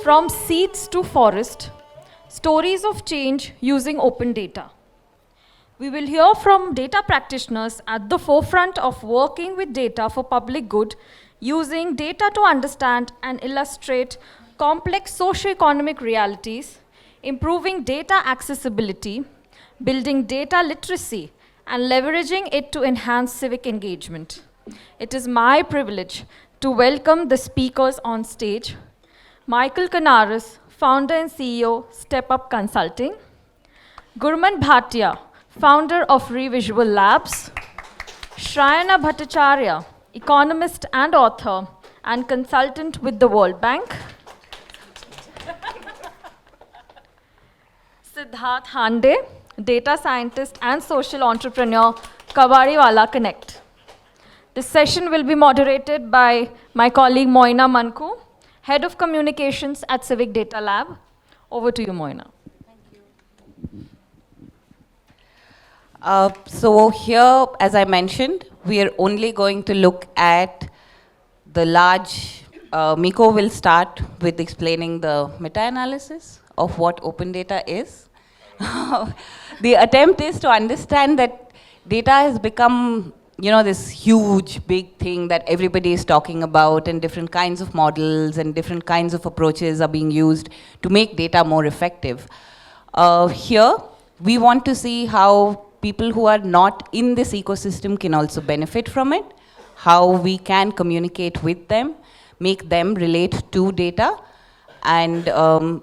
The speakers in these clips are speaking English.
From seeds to forest, stories of change using open data. We will hear from data practitioners at the forefront of working with data for public good, using data to understand and illustrate complex socio-economic realities, improving data accessibility, building data literacy, and leveraging it to enhance civic engagement. It is my privilege to welcome the speakers on stage. Michael Canaris, founder and CEO, Step Up Consulting. Gurman Bhatia, founder of Revisual Labs. Shrayana Bhattacharya, economist and author, and consultant with the World Bank. Siddharth Hande, data scientist and social entrepreneur, Kawariwala Connect. This session will be moderated by my colleague Moina Manku, Head of Communications at CivicDataLab. Over to you, Moina. So here, as I mentioned, we are only going to look at the large, Miko will start with explaining the meta-analysis of what open data is. The attempt is to understand that data has become, this huge, big thing that everybody is talking about, and different kinds of models and different kinds of approaches are being used to make data more effective. Here, we want to see how people who are not in this ecosystem can also benefit from it, how we can communicate with them, make them relate to data. And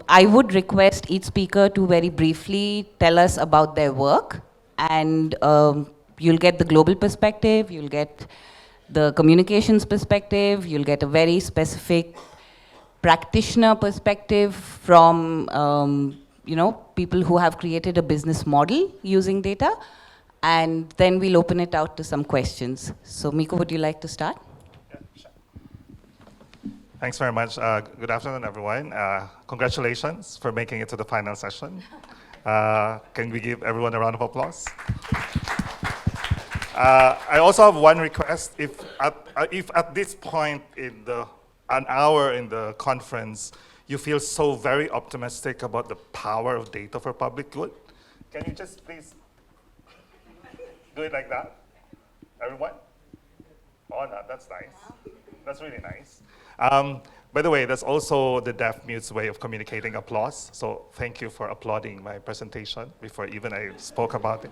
I would request each speaker to very briefly tell us about their work, and you'll get the global perspective, you'll get the communications perspective, you'll get a very specific practitioner perspective from people who have created a business model using data, and then we'll open it out to some questions. So Miko, would you like to start? Yeah, sure. Thanks very much. Good afternoon, everyone. Congratulations for making it to the final session. Can we give everyone a round of applause? I also have one request. If at this point in an hour in the conference, you feel so very optimistic about the power of data for public good, can you just please do it like that? Everyone? Oh, no, that's nice. That's really nice. By the way, that's also the deaf mute's way of communicating applause. So thank you for applauding my presentation before even I spoke about it.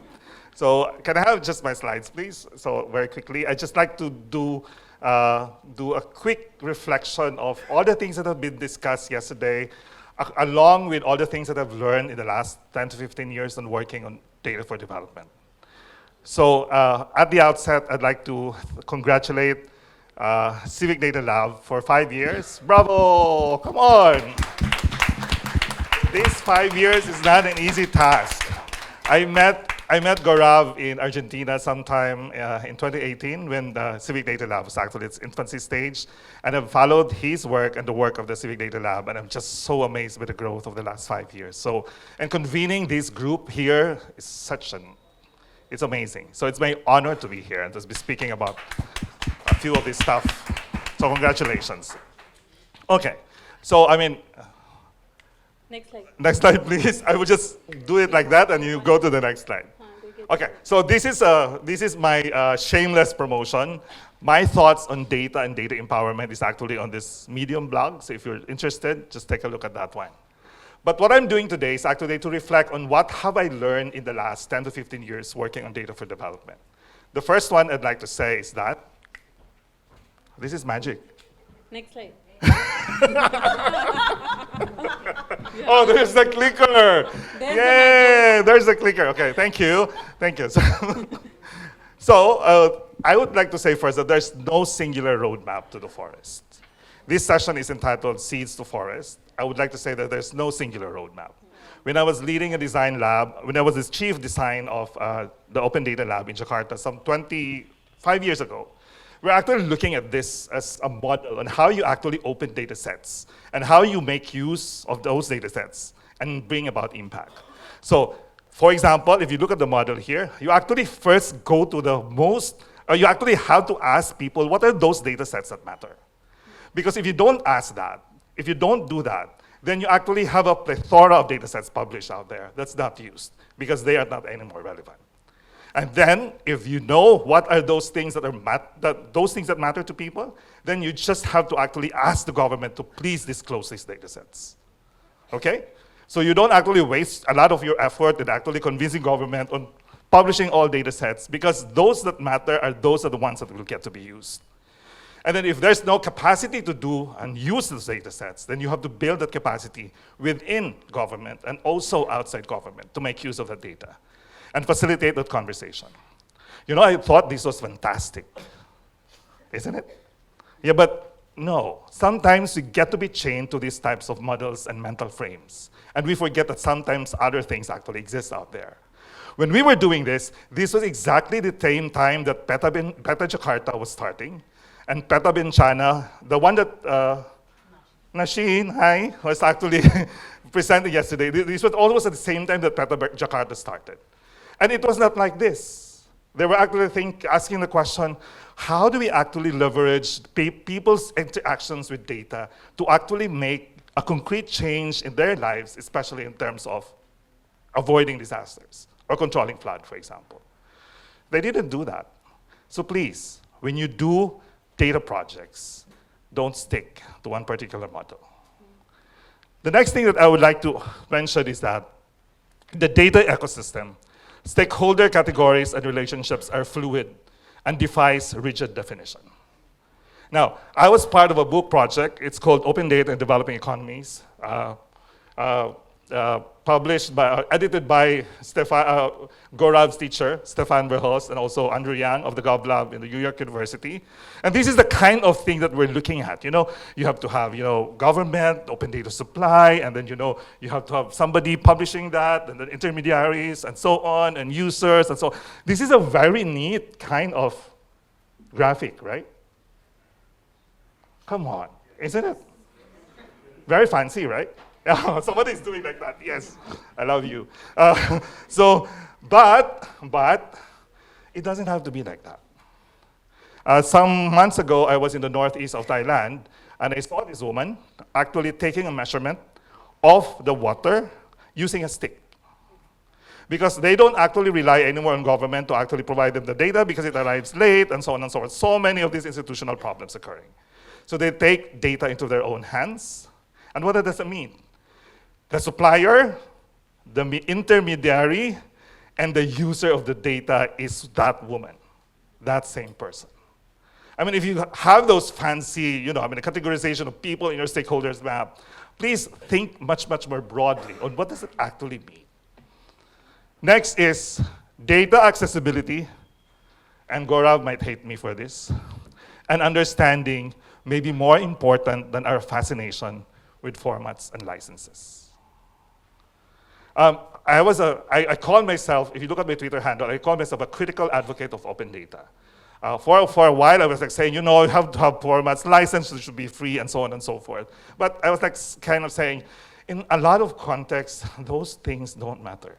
So can I have just my slides, please? So very quickly, I'd just like to do a quick reflection of all the things that have been discussed yesterday, along with all the things that I've learned in the last 10 to 15 years on working on data for development. So at the outset, I'd like to congratulate CivicDataLab for 5 years. Bravo, come on. This 5 years is not an easy task. I met Gaurav in Argentina sometime in 2018 when the CivicDataLab was actually its infancy stage, and I've followed his work and the work of the CivicDataLab, and I'm just so amazed with the growth of the last 5 years. So, and convening this group here is it's amazing. So it's my honor to be here and to be speaking about a few of this stuff. So congratulations. Okay, so next slide, please. I will just do it like that, and you go to the next slide. Okay, so this is my shameless promotion. My thoughts on data and data empowerment is actually on this Medium blog, so if you're interested, just take a look at that one. But what I'm doing today is actually to reflect on what have I learned in the last 10 to 15 years working on data for development. The first one I'd like to say is that this is magic. Next slide. Oh, there's the clicker. Yay, there's the clicker. Okay, thank you. Thank you. So I would like to say first that there's no singular roadmap to the forest. This session is entitled Seeds to Forest. I would like to say that there's no singular roadmap. When I was leading a design lab, when I was the chief design of the Open Data Lab in Jakarta some 25 years ago, we're actually looking at this as a model on how you actually open data sets and how you make use of those data sets and bring about impact. So, for example, if you look at the model here, you actually first go to you actually have to ask people, what are those data sets that matter? Because if you don't ask that, if you don't do that, then you actually have a plethora of data sets published out there that's not used because they are not anymore relevant. And then, if you know what are those things those things that matter to people, then you just have to actually ask the government to please disclose these data sets. Okay? So you don't actually waste a lot of your effort in actually convincing government on publishing all data sets, because those that matter are those are the ones that will get to be used. And then if there's no capacity to do and use those data sets, then you have to build that capacity within government and also outside government to make use of that data and facilitate that conversation. You know, I thought this was fantastic, isn't it? Yeah, but no. Sometimes we get to be chained to these types of models and mental frames, and we forget that sometimes other things actually exist out there. When we were doing this was exactly the same time that Peta Jakarta was starting, and Peta Bencana, the one that Nasheen, hi, was actually presenting yesterday. This was almost at the same time that Peta Jakarta started. And it was not like this. They were actually asking the question, how do we actually leverage people's interactions with data to actually make a concrete change in their lives, especially in terms of avoiding disasters or controlling flood, for example? They didn't do that. So please, when you do data projects, don't stick to one particular model. The next thing that I would like to mention is that the data ecosystem, stakeholder categories and relationships are fluid and defies rigid definition. Now, I was part of a book project. It's called Open Data in Developing Economies, edited by Gaurav's teacher, Stefan Verhulst, and also Andrew Yang of the GovLab in the New York University. And this is the kind of thing that we're looking at. You know, you have to have, government, open data supply, and then, you have to have somebody publishing that, and then intermediaries, and so on, and users, and so on. This is a very neat kind of graphic, right? Come on, isn't it? Very fancy, right? Yeah, somebody is doing like that. Yes, I love you. But it doesn't have to be like that. Some months ago, I was in the northeast of Thailand, and I saw this woman actually taking a measurement of the water using a stick. Because they don't actually rely anymore on government to actually provide them the data because it arrives late and so on and so forth. So many of these institutional problems occurring. So they take data into their own hands. And what does that mean? The supplier, the intermediary, and the user of the data is that woman, that same person. I mean, if you have those fancy, a categorization of people in your stakeholders map, please think much, much more broadly on what does it actually mean. Next is data accessibility, and Gaurav might hate me for this, and understanding may be more important than our fascination with formats and licenses. I call myself, if you look at my Twitter handle, I call myself a critical advocate of open data. For a while, I was saying, you have to have formats, licenses should be free, and so on and so forth. But I was kind of saying, in a lot of contexts, those things don't matter.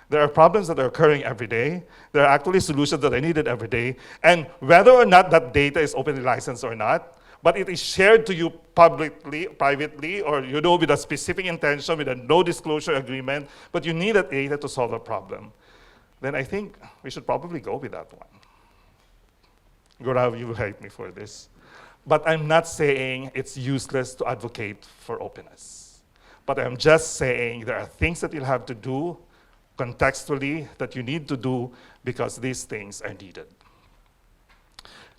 There are problems that are occurring every day. There are actually solutions that are needed every day. And whether or not that data is openly licensed or not, but it is shared to you publicly, privately, or with a specific intention, with a no disclosure agreement, but you need that data to solve a problem, then I think we should probably go with that one. Gaurav, you will hate me for this. But I'm not saying it's useless to advocate for openness. But I'm just saying there are things that you'll have to do contextually that you need to do because these things are needed.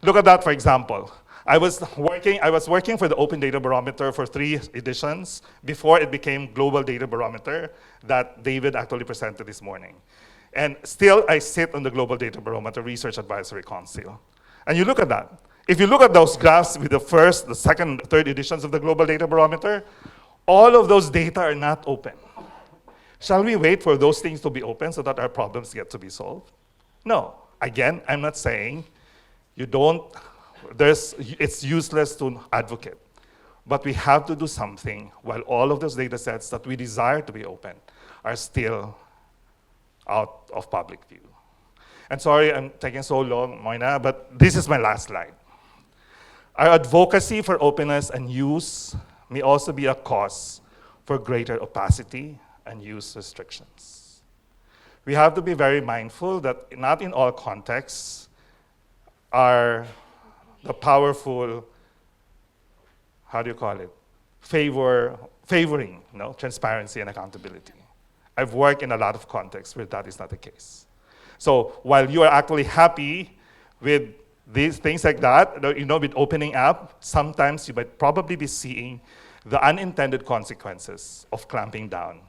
Look at that, for example. I was working for the Open Data Barometer for 3 editions before it became Global Data Barometer that David actually presented this morning. And still, I sit on the Global Data Barometer Research Advisory Council. And you look at that. If you look at those graphs with the first, the second, third editions of the Global Data Barometer, all of those data are not open. Shall we wait for those things to be open so that our problems get to be solved? No. Again, I'm not saying it's useless to advocate. But we have to do something while all of those data sets that we desire to be open are still out of public view. And sorry, I'm taking so long, Moina, but this is my last slide. Our advocacy for openness and use may also be a cause for greater opacity and use restrictions. We have to be very mindful that not in all contexts are the powerful, how do you call it, favoring transparency and accountability. I've worked in a lot of contexts where that is not the case. So while you are actually happy with these things like that, with opening up, sometimes you might probably be seeing the unintended consequences of clamping down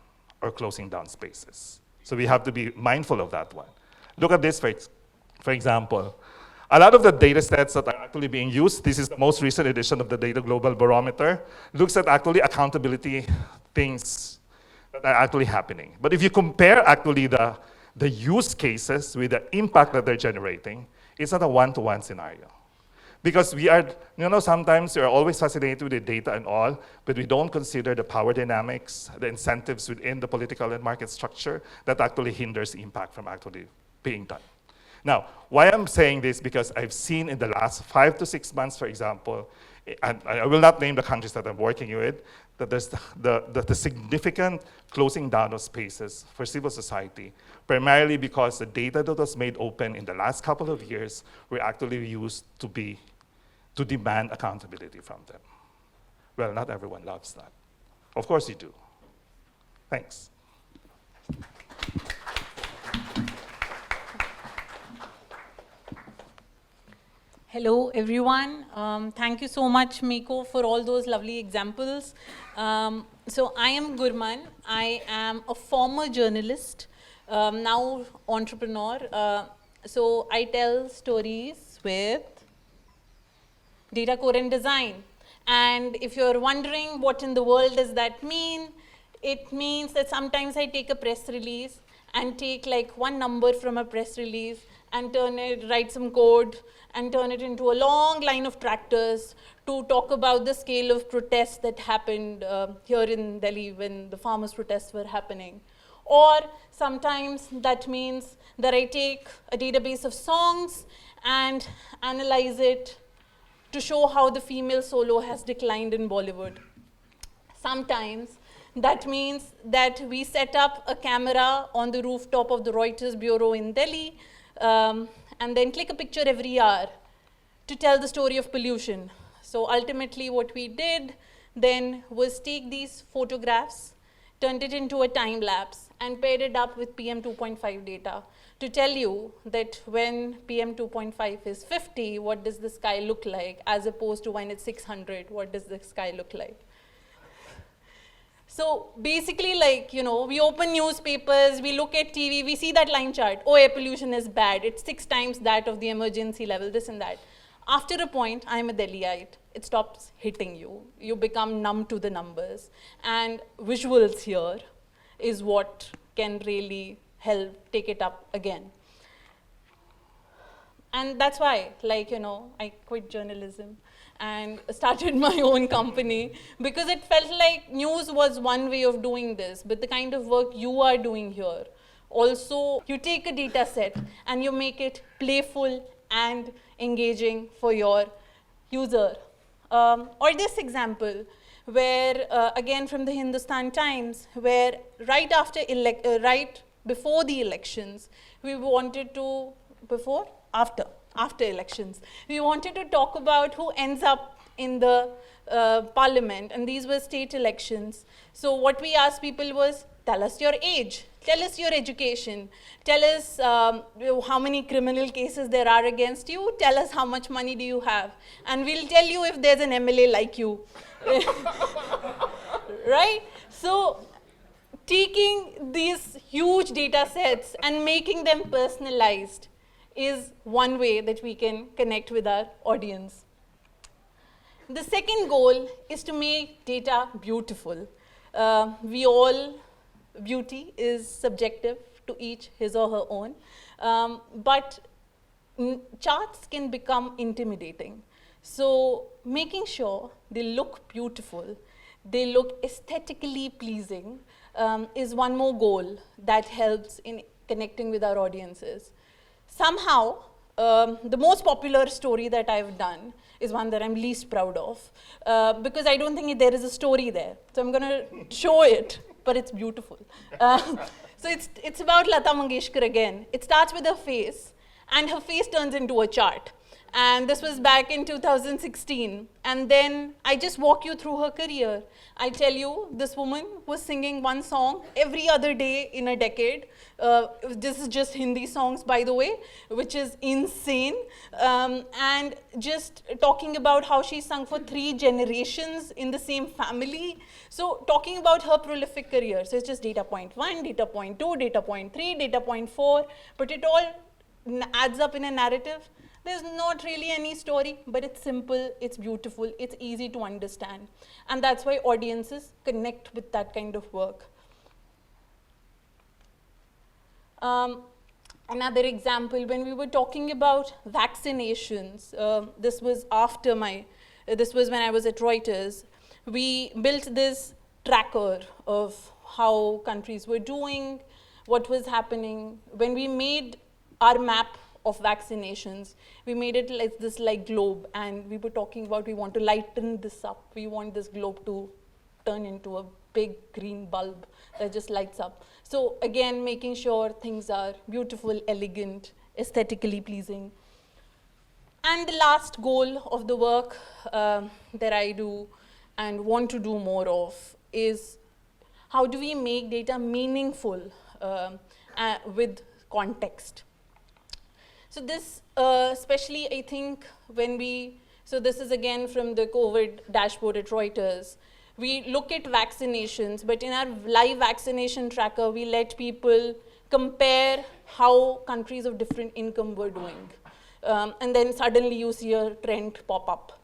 or closing down spaces. So we have to be mindful of that one. Look at this, for example. A lot of the data sets that are actually being used, this is the most recent edition of the Data Global Barometer, looks at actually accountability things that are actually happening. But if you compare actually the use cases with the impact that they're generating, it's not a one-to-one scenario. Because we are, sometimes we are always fascinated with the data and all, but we don't consider the power dynamics, the incentives within the political and market structure that actually hinders the impact from actually being done. Now, why I'm saying this, because I've seen in the last 5 to 6 months, for example, and I will not name the countries that I'm working with, that there's the significant closing down of spaces for civil society, primarily because the data that was made open in the last couple of years were actually used to demand accountability from them. Well, not everyone loves that. Of course you do. Thanks. Hello, everyone. Thank you so much, Miko, for all those lovely examples. So I am Gurman. I am a former journalist, now entrepreneur. So I tell stories with data core and design. And if you're wondering what in the world does that mean, it means that sometimes I take a press release and take like one number from a press release and write some code and turn it into a long line of tractors to talk about the scale of protests that happened here in Delhi when the farmers' protests were happening. Or sometimes that means that I take a database of songs and analyze it to show how the female solo has declined in Bollywood. Sometimes that means that we set up a camera on the rooftop of the Reuters Bureau in Delhi and then click a picture every hour to tell the story of pollution. So ultimately what we did then was take these photographs, turned it into a time lapse and paired it up with PM 2.5 data to tell you that when PM 2.5 is 50, what does the sky look like, as opposed to when it's 600, what does the sky look like. So basically, we open newspapers, we look at TV, we see that line chart. Oh, air pollution is bad. It's 6 times that of the emergency level, this and that. After a point, I'm a Delhiite. It stops hitting you. You become numb to the numbers. And visuals here is what can really help take it up again. And that's why, I quit journalism and started my own company because it felt like news was one way of doing this, but the kind of work you are doing here. Also, you take a data set and you make it playful and engaging for your user. Or this example, where, again from the Hindustan Times, where right before the elections, we wanted to, after elections, we wanted to talk about who ends up in the parliament, and these were state elections. So what we asked people was, tell us your age, tell us your education, tell us how many criminal cases there are against you, tell us how much money do you have, and we'll tell you if there's an MLA like you. Right? So taking these huge data sets and making them personalized is one way that we can connect with our audience. The second goal is to make data beautiful. Beauty is subjective to each his or her own, but charts can become intimidating. So making sure they look beautiful, they look aesthetically pleasing, is one more goal that helps in connecting with our audiences. Somehow, the most popular story that I've done is one that I'm least proud of, because I don't think there is a story there. So I'm going to show it, but it's beautiful. So it's about Lata Mangeshkar again. It starts with her face, and her face turns into a chart. And this was back in 2016. And then I just walk you through her career. I tell you, this woman was singing one song every other day in a decade. This is just Hindi songs, by the way, which is insane. And just talking about how she sung for 3 generations in the same family. So talking about her prolific career. So it's just data point 1, data point 2, data point 3, data point 4. But it all adds up in a narrative. There's not really any story, but it's simple, it's beautiful, it's easy to understand. And that's why audiences connect with that kind of work. Another example, when we were talking about vaccinations, this was when I was at Reuters, we built this tracker of how countries were doing, what was happening. When we made our map of vaccinations, we made it like this globe, and we were talking about we want to lighten this up. We want this globe to turn into a big green bulb that just lights up. So again, making sure things are beautiful, elegant, aesthetically pleasing. And the last goal of the work that I do and want to do more of is how do we make data meaningful with context. So this, especially I think so this is again from the COVID dashboard at Reuters. We look at vaccinations, but in our live vaccination tracker, we let people compare how countries of different income were doing. And then suddenly you see a trend pop up.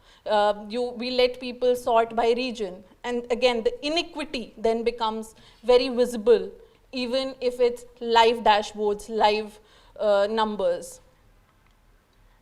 We let people sort by region. And again, the inequity then becomes very visible, even if it's live dashboards, live numbers.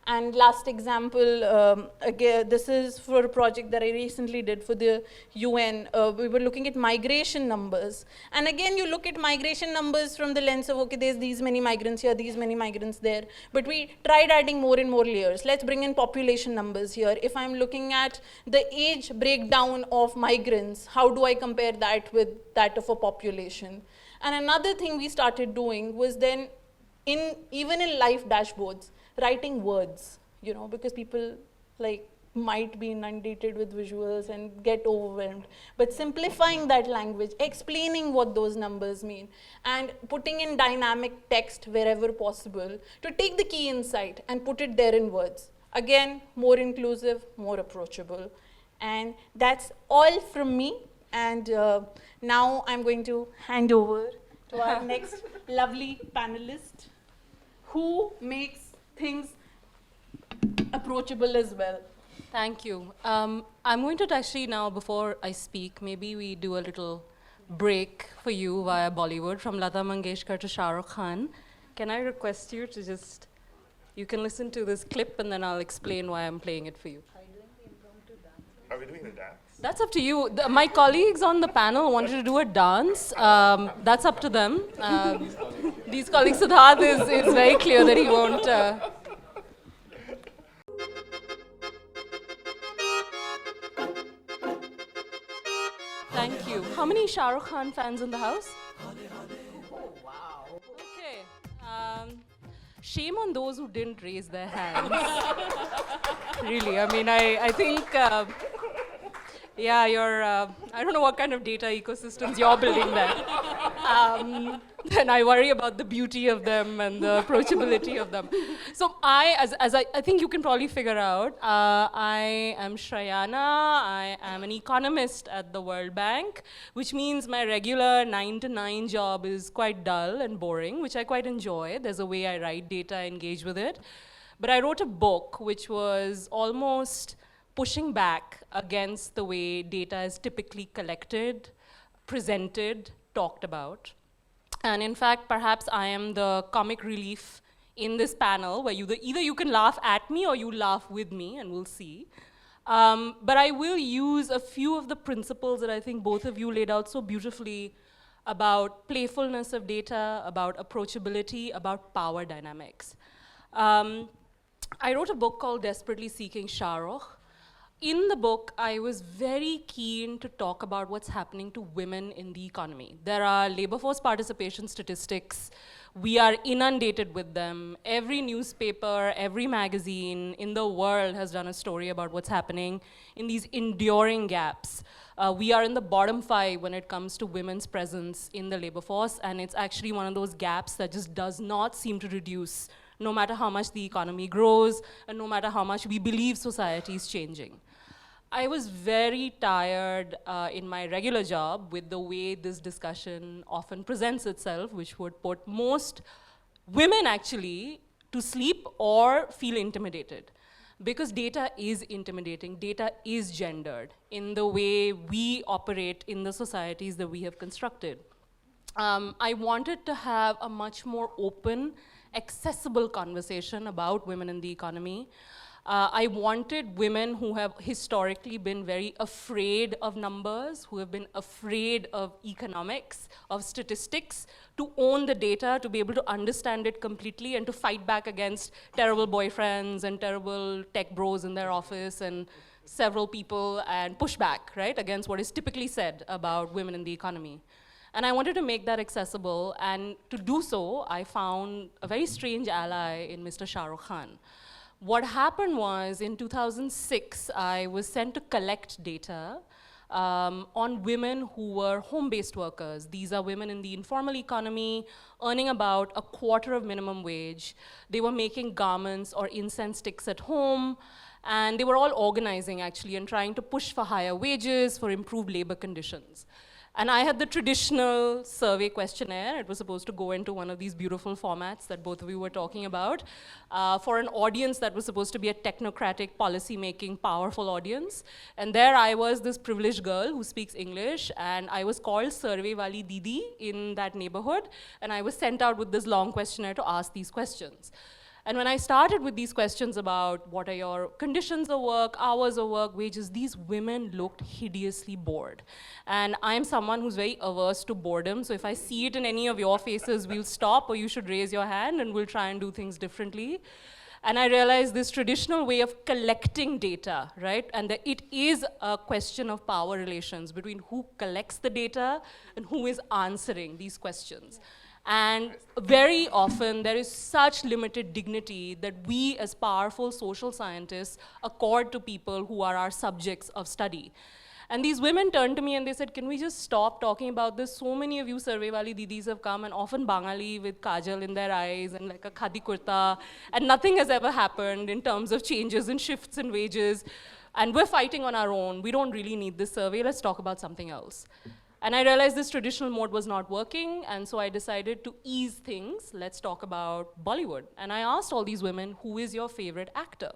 And last example, again, this is for a project that I recently did for the UN. We were looking at migration numbers. And again, you look at migration numbers from the lens of, okay, there's these many migrants here, these many migrants there. But we tried adding more and more layers. Let's bring in population numbers here. If I'm looking at the age breakdown of migrants, how do I compare that with that of a population? And another thing we started doing was then, even in live dashboards, writing words, because people might be inundated with visuals and get overwhelmed. But simplifying that language, explaining what those numbers mean, and putting in dynamic text wherever possible to take the key insight and put it there in words. Again, more inclusive, more approachable. And that's all from me. And now I'm going to hand over to our next lovely panelist, who makes things approachable as well. Thank you. I'm going to actually now, before I speak, maybe we do a little break for you via Bollywood from Lata Mangeshkar to Shah Rukh Khan. Can I request you to you can listen to this clip and then I'll explain why I'm playing it for you. Are we doing the dance? That's up to you. My colleagues on the panel wanted to do a dance. That's up to them. These colleagues, Siddharth is very clear that he won't. Thank you. How many Shah Rukh Khan fans in the house? Oh, wow. Okay. Shame on those who didn't raise their hands. Really, I mean, I think, yeah, I don't know what kind of data ecosystems you're building there. And I worry about the beauty of them and the approachability of them. So I think you can probably figure out, I am Shrayana. I am an economist at the World Bank, which means my regular 9 to 9 job is quite dull and boring, which I quite enjoy. There's a way I write data, I engage with it. But I wrote a book which was almost pushing back against the way data is typically collected, presented, talked about. And in fact, perhaps I am the comic relief in this panel, where either you can laugh at me or you laugh with me, and we'll see. But I will use a few of the principles that I think both of you laid out so beautifully about playfulness of data, about approachability, about power dynamics. I wrote a book called Desperately Seeking Shahrukh. In the book, I was very keen to talk about what's happening to women in the economy. There are labor force participation statistics. We are inundated with them. Every newspaper, every magazine in the world has done a story about what's happening in these enduring gaps. We are in the bottom 5 when it comes to women's presence in the labor force, and it's actually one of those gaps that just does not seem to reduce no matter how much the economy grows and no matter how much we believe society is changing. I was very tired in my regular job with the way this discussion often presents itself, which would put most women actually to sleep or feel intimidated. Because data is intimidating, data is gendered in the way we operate in the societies that we have constructed. I wanted to have a much more open, accessible conversation about women in the economy. I wanted women who have historically been very afraid of numbers, who have been afraid of economics, of statistics, to own the data, to be able to understand it completely and to fight back against terrible boyfriends and terrible tech bros in their office and several people and push back, right, against what is typically said about women in the economy. And I wanted to make that accessible, and to do so, I found a very strange ally in Mr. Shah Rukh Khan. What happened was, in 2006, I was sent to collect data on women who were home-based workers. These are women in the informal economy, earning about a quarter of minimum wage. They were making garments or incense sticks at home, and they were all organizing, actually, and trying to push for higher wages, for improved labor conditions. And I had the traditional survey questionnaire. It was supposed to go into one of these beautiful formats that both of you were talking about for an audience that was supposed to be a technocratic, policy-making, powerful audience. And there I was, this privileged girl who speaks English, and I was called Survey Wali Didi in that neighborhood, and I was sent out with this long questionnaire to ask these questions. And when I started with these questions about what are your conditions of work, hours of work, wages, these women looked hideously bored. And I'm someone who's very averse to boredom, so if I see it in any of your faces, we'll stop, or you should raise your hand, and we'll try and do things differently. And I realized this traditional way of collecting data, right? And that it is a question of power relations between who collects the data and who is answering these questions. And very often, there is such limited dignity that we, as powerful social scientists, accord to people who are our subjects of study. And these women turned to me and they said, can we just stop talking about this? So many of you Survey Wali Didis have come, and often Bangali with kajal in their eyes and like a khadi kurta, and nothing has ever happened in terms of changes in shifts and wages. And we're fighting on our own. We don't really need this survey. Let's talk about something else. And I realized this traditional mode was not working, and so I decided to ease things. Let's talk about Bollywood. And I asked all these women, who is your favorite actor?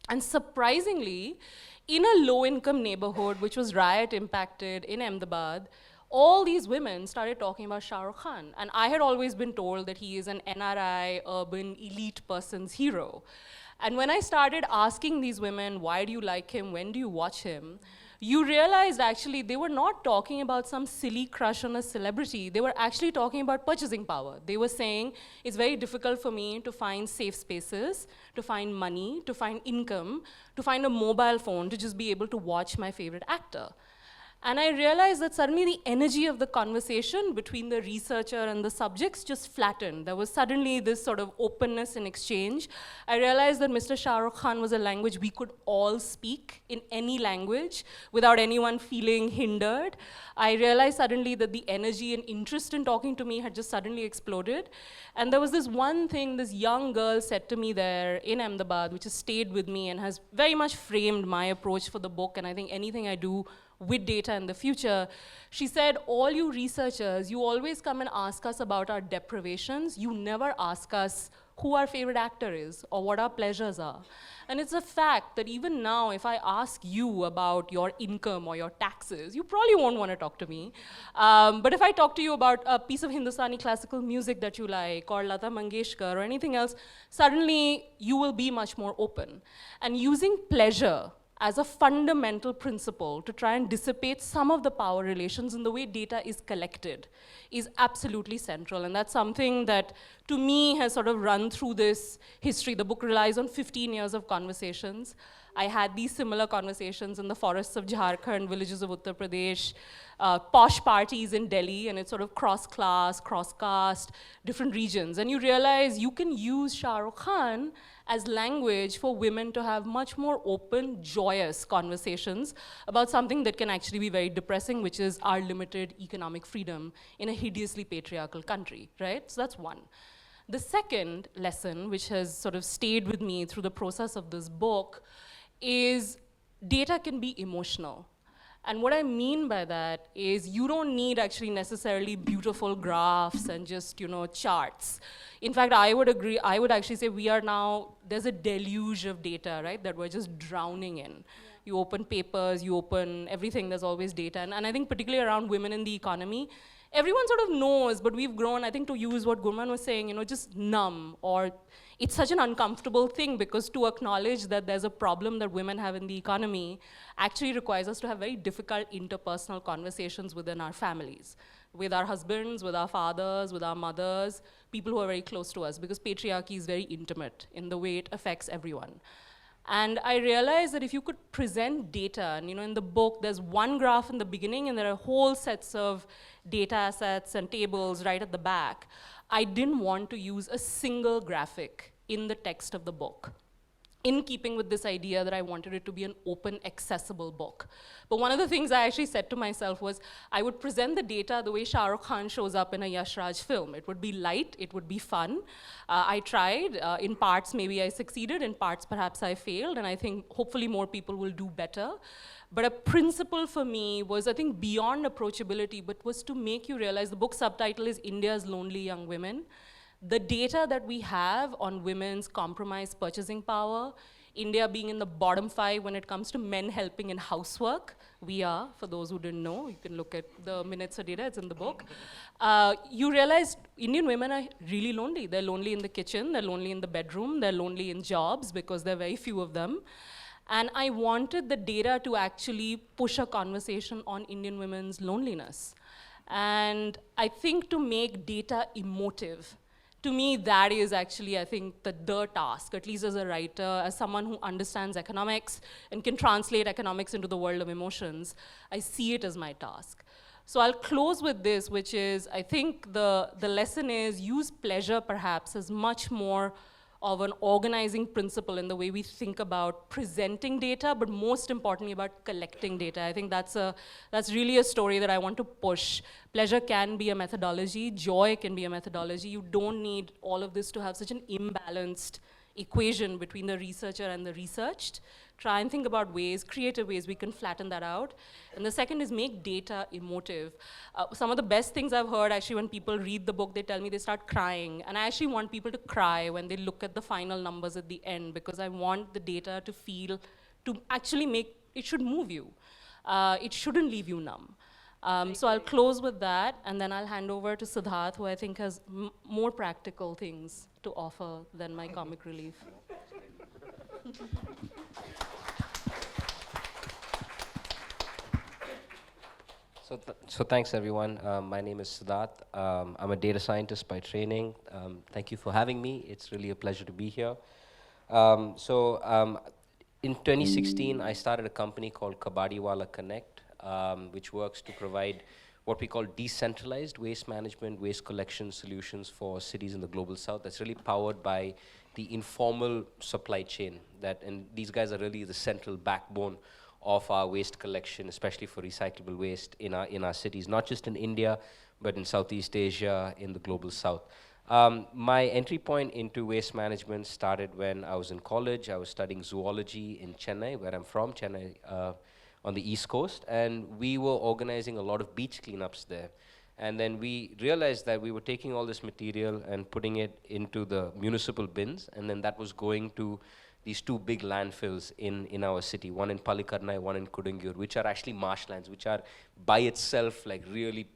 And surprisingly, in a low-income neighborhood, which was riot-impacted in Ahmedabad, all these women started talking about Shah Rukh Khan. And I had always been told that he is an NRI, urban, elite person's hero. And when I started asking these women, why do you like him, when do you watch him, you realized actually they were not talking about some silly crush on a celebrity. They were actually talking about purchasing power. They were saying, it's very difficult for me to find safe spaces, to find money, to find income, to find a mobile phone, to just be able to watch my favorite actor. And I realized that suddenly the energy of the conversation between the researcher and the subjects just flattened. There was suddenly this sort of openness in exchange. I realized that Mr. Shah Rukh Khan was a language we could all speak in any language without anyone feeling hindered. I realized suddenly that the energy and interest in talking to me had just suddenly exploded. And there was this one thing this young girl said to me there in Ahmedabad, which has stayed with me and has very much framed my approach for the book, and I think anything I do with data in the future. She said, all you researchers, you always come and ask us about our deprivations. You never ask us who our favorite actor is or what our pleasures are. And it's a fact that even now, if I ask you about your income or your taxes, you probably won't want to talk to me. But if I talk to you about a piece of Hindustani classical music that you like, or Lata Mangeshkar, or anything else, suddenly you will be much more open. And using pleasure as a fundamental principle to try and dissipate some of the power relations in the way data is collected is absolutely central. And that's something that, to me, has sort of run through this history. The book relies on 15 years of conversations. I had these similar conversations in the forests of Jharkhand, villages of Uttar Pradesh, posh parties in Delhi, and it's sort of cross-class, cross-caste, different regions. And you realize you can use Shah Rukh Khan as language for women to have much more open, joyous conversations about something that can actually be very depressing, which is our limited economic freedom in a hideously patriarchal country, right? So that's one. The second lesson, which has sort of stayed with me through the process of this book, is data can be emotional. And what I mean by that is you don't need actually necessarily beautiful graphs and just, charts. In fact, I would agree, I would actually say we are now, there's a deluge of data, right, that we're just drowning in. You open papers, you open everything, there's always data. And I think particularly around women in the economy, everyone sort of knows, but we've grown, I think, to use what Gurman was saying, just numb, or it's such an uncomfortable thing because to acknowledge that there's a problem that women have in the economy actually requires us to have very difficult interpersonal conversations within our families, with our husbands, with our fathers, with our mothers, people who are very close to us, because patriarchy is very intimate in the way it affects everyone. And I realized that if you could present data, and in the book, there's one graph in the beginning, and there are whole sets of data sets and tables right at the back. I didn't want to use a single graphic in the text of the book, in keeping with this idea that I wanted it to be an open, accessible book. But one of the things I actually said to myself was, I would present the data the way Shah Rukh Khan shows up in a Yash Raj film. It would be light, it would be fun. I tried, in parts maybe I succeeded, in parts perhaps I failed, and I think hopefully more people will do better. But a principle for me was, I think, beyond approachability, but was to make you realize, the book subtitle is India's Lonely Young Women. The data that we have on women's compromised purchasing power, India being in the bottom 5 when it comes to men helping in housework, we are, for those who didn't know, you can look at the minutes of data, it's in the book. You realize Indian women are really lonely. They're lonely in the kitchen, they're lonely in the bedroom, they're lonely in jobs because there are very few of them. And I wanted the data to actually push a conversation on Indian women's loneliness. And I think to make data emotive, to me, that is actually, I think, the task, at least as a writer, as someone who understands economics and can translate economics into the world of emotions, I see it as my task. So I'll close with this, which is, I think the lesson is use pleasure perhaps as much more of an organizing principle in the way we think about presenting data, but most importantly about collecting data. I think that's really a story that I want to push. Pleasure can be a methodology, joy can be a methodology. You don't need all of this to have such an imbalanced equation between the researcher and the researched. Try and think about ways, creative ways we can flatten that out. And the second is make data emotive. Some of the best things I've heard, actually, when people read the book, they tell me they start crying. And I actually want people to cry when they look at the final numbers at the end, because I want the data to feel, to actually make, it should move you. It shouldn't leave you numb. So I'll close with that, and then I'll hand over to Siddharth, who I think has more practical things to offer than my comic relief. So thanks, everyone. My name is Siddharth. I'm a data scientist by training. Thank you for having me. It's really a pleasure to be here. In 2016, I started a company called Kabadiwala Connect, which works to provide what we call decentralized waste management, waste collection solutions for cities in the global south. That's really powered by the informal supply chain. And these guys are really the central backbone of our waste collection, especially for recyclable waste in our cities, not just in India, but in Southeast Asia, in the global south. My entry point into waste management started when I was in college. I was studying zoology in Chennai, where I'm from, Chennai, on the East Coast, and we were organizing a lot of beach cleanups there. And then we realized that we were taking all this material and putting it into the municipal bins, and then that was going to these two big landfills in our city, one in Palikarnai, one in Kudungyur, which are actually marshlands, which are by itself like really,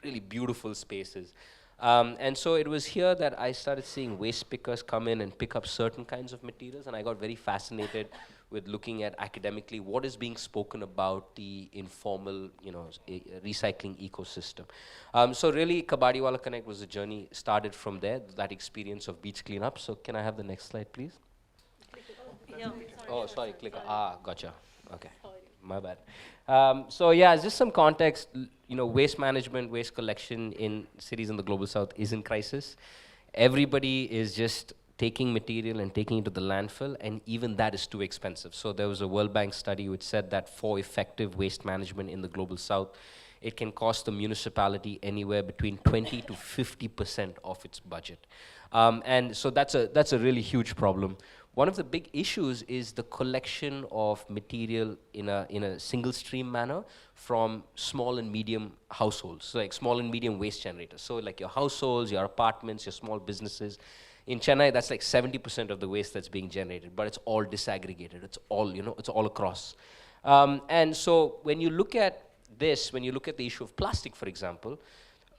really beautiful spaces. And so it was here that I started seeing waste pickers come in and pick up certain kinds of materials, and I got very fascinated with looking at academically what is being spoken about the informal, recycling ecosystem. So really, Kabadiwala Connect was a journey started from there, that experience of beach cleanup. So can I have the next slide, please? Oh, sorry, click. Gotcha. Okay, my bad. So yeah, just some context. Waste management, waste collection in cities in the global south is in crisis. Everybody is just taking material and taking it to the landfill, and even that is too expensive. So there was a World Bank study which said that for effective waste management in the global south, it can cost the municipality anywhere between 20 to 50% of its budget. And so that's a really huge problem. One of the big issues is the collection of material in a single stream manner from small and medium households, so like small and medium waste generators. So like your households, your apartments, your small businesses. In Chennai, that's like 70% of the waste that's being generated, but it's all disaggregated. It's all, it's all across. And so when you look at this, when you look at the issue of plastic, for example,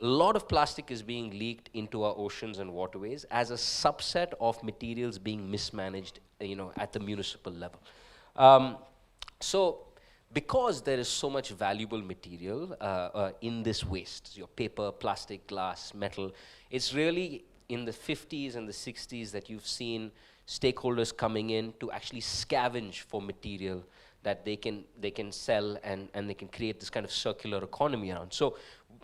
a lot of plastic is being leaked into our oceans and waterways as a subset of materials being mismanaged, at the municipal level. So because there is so much valuable material in this waste, your paper, plastic, glass, metal, it's really in the 50s and the 60s that you've seen stakeholders coming in to actually scavenge for material that they can sell and they can create this kind of circular economy around. So,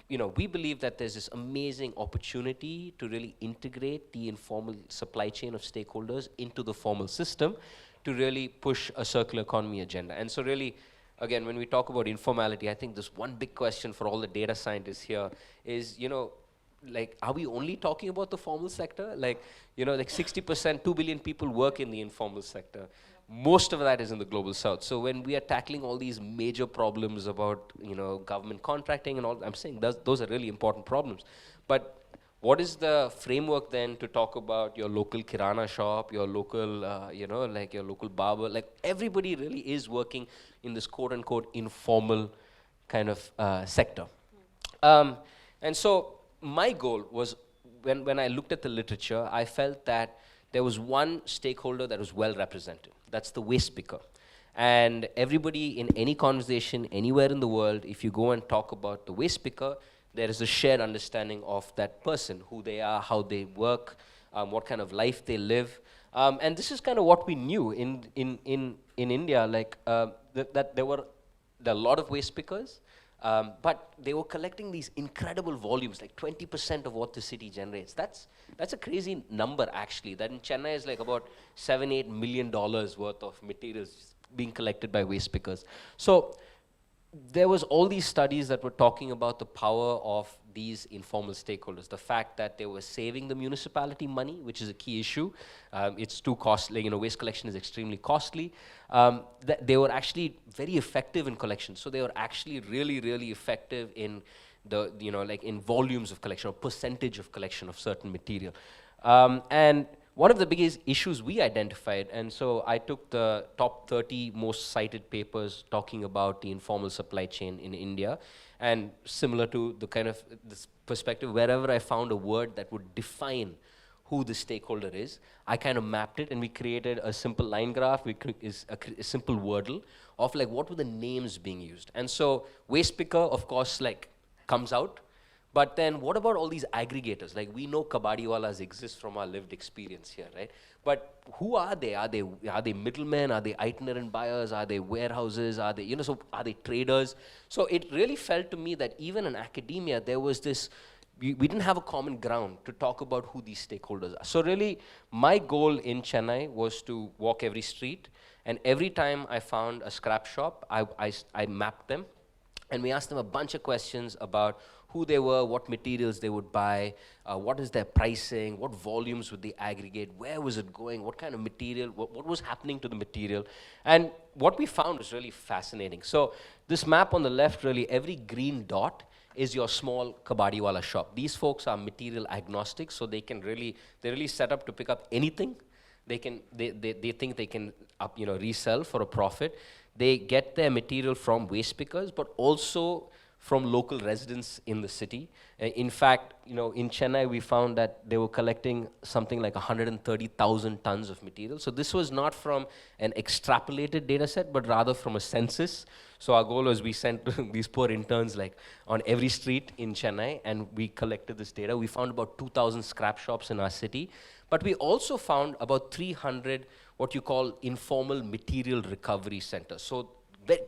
we believe that there's this amazing opportunity to really integrate the informal supply chain of stakeholders into the formal system to really push a circular economy agenda. And so really, again, when we talk about informality, I think this one big question for all the data scientists here is, are we only talking about the formal sector? Like 60%, 2 billion people work in the informal sector. Most of that is in the global south. So when we are tackling all these major problems about, government contracting and all, I'm saying those are really important problems. But what is the framework then to talk about your local kirana shop, your local, like your local barber? Like everybody really is working in this quote unquote informal kind of sector. And so my goal was, when I looked at the literature, I felt that there was one stakeholder that was well represented. That's the waste picker. And everybody in any conversation anywhere in the world, if you go and talk about the waste picker, there is a shared understanding of that person, who they are, how they work, what kind of life they live. And this is kind of what we knew in India, like that there are a lot of waste pickers, but they were collecting these incredible volumes, like 20% of what the city generates. That's a crazy number, actually. That in Chennai is like about $7-8 million worth of materials being collected by waste pickers. So there was all these studies that were talking about the power of these informal stakeholders, the fact that they were saving the municipality money, which is a key issue. It's too costly, waste collection is extremely costly. That they were actually very effective in collection. So they were actually really, really effective in the, like in volumes of collection or percentage of collection of certain material. And one of the biggest issues we identified, and so I took the top 30 most cited papers talking about the informal supply chain in India, and similar to the kind of this perspective, wherever I found a word that would define who the stakeholder is, I kind of mapped it, and we created a simple line graph, a simple Wordle of like what were the names being used. And so waste picker, of course, like comes out. But then what about all these aggregators? Like we know Kabadiwalas exist from our lived experience here, right? But who are they? Are they middlemen? Are they itinerant buyers? Are they warehouses? Are they, so are they traders? So it really felt to me that even in academia, there was this, we didn't have a common ground to talk about who these stakeholders are. So really, my goal in Chennai was to walk every street, and every time I found a scrap shop, I mapped them, and we asked them a bunch of questions about who they were, what materials they would buy, what is their pricing, what volumes would they aggregate, where was it going, what kind of material, what was happening to the material. And what we found was really fascinating. So this map on the left, really, every green dot is your small Kabadiwala shop. These folks are material agnostic, so they're really set up to pick up anything. They think they can resell for a profit. They get their material from waste pickers, but also from local residents in the city. In fact, in Chennai, we found that they were collecting something like 130,000 tons of material. So this was not from an extrapolated data set, but rather from a census. So our goal was we sent these poor interns like on every street in Chennai, and we collected this data. We found about 2,000 scrap shops in our city, but we also found about 300 what you call informal material recovery centers. So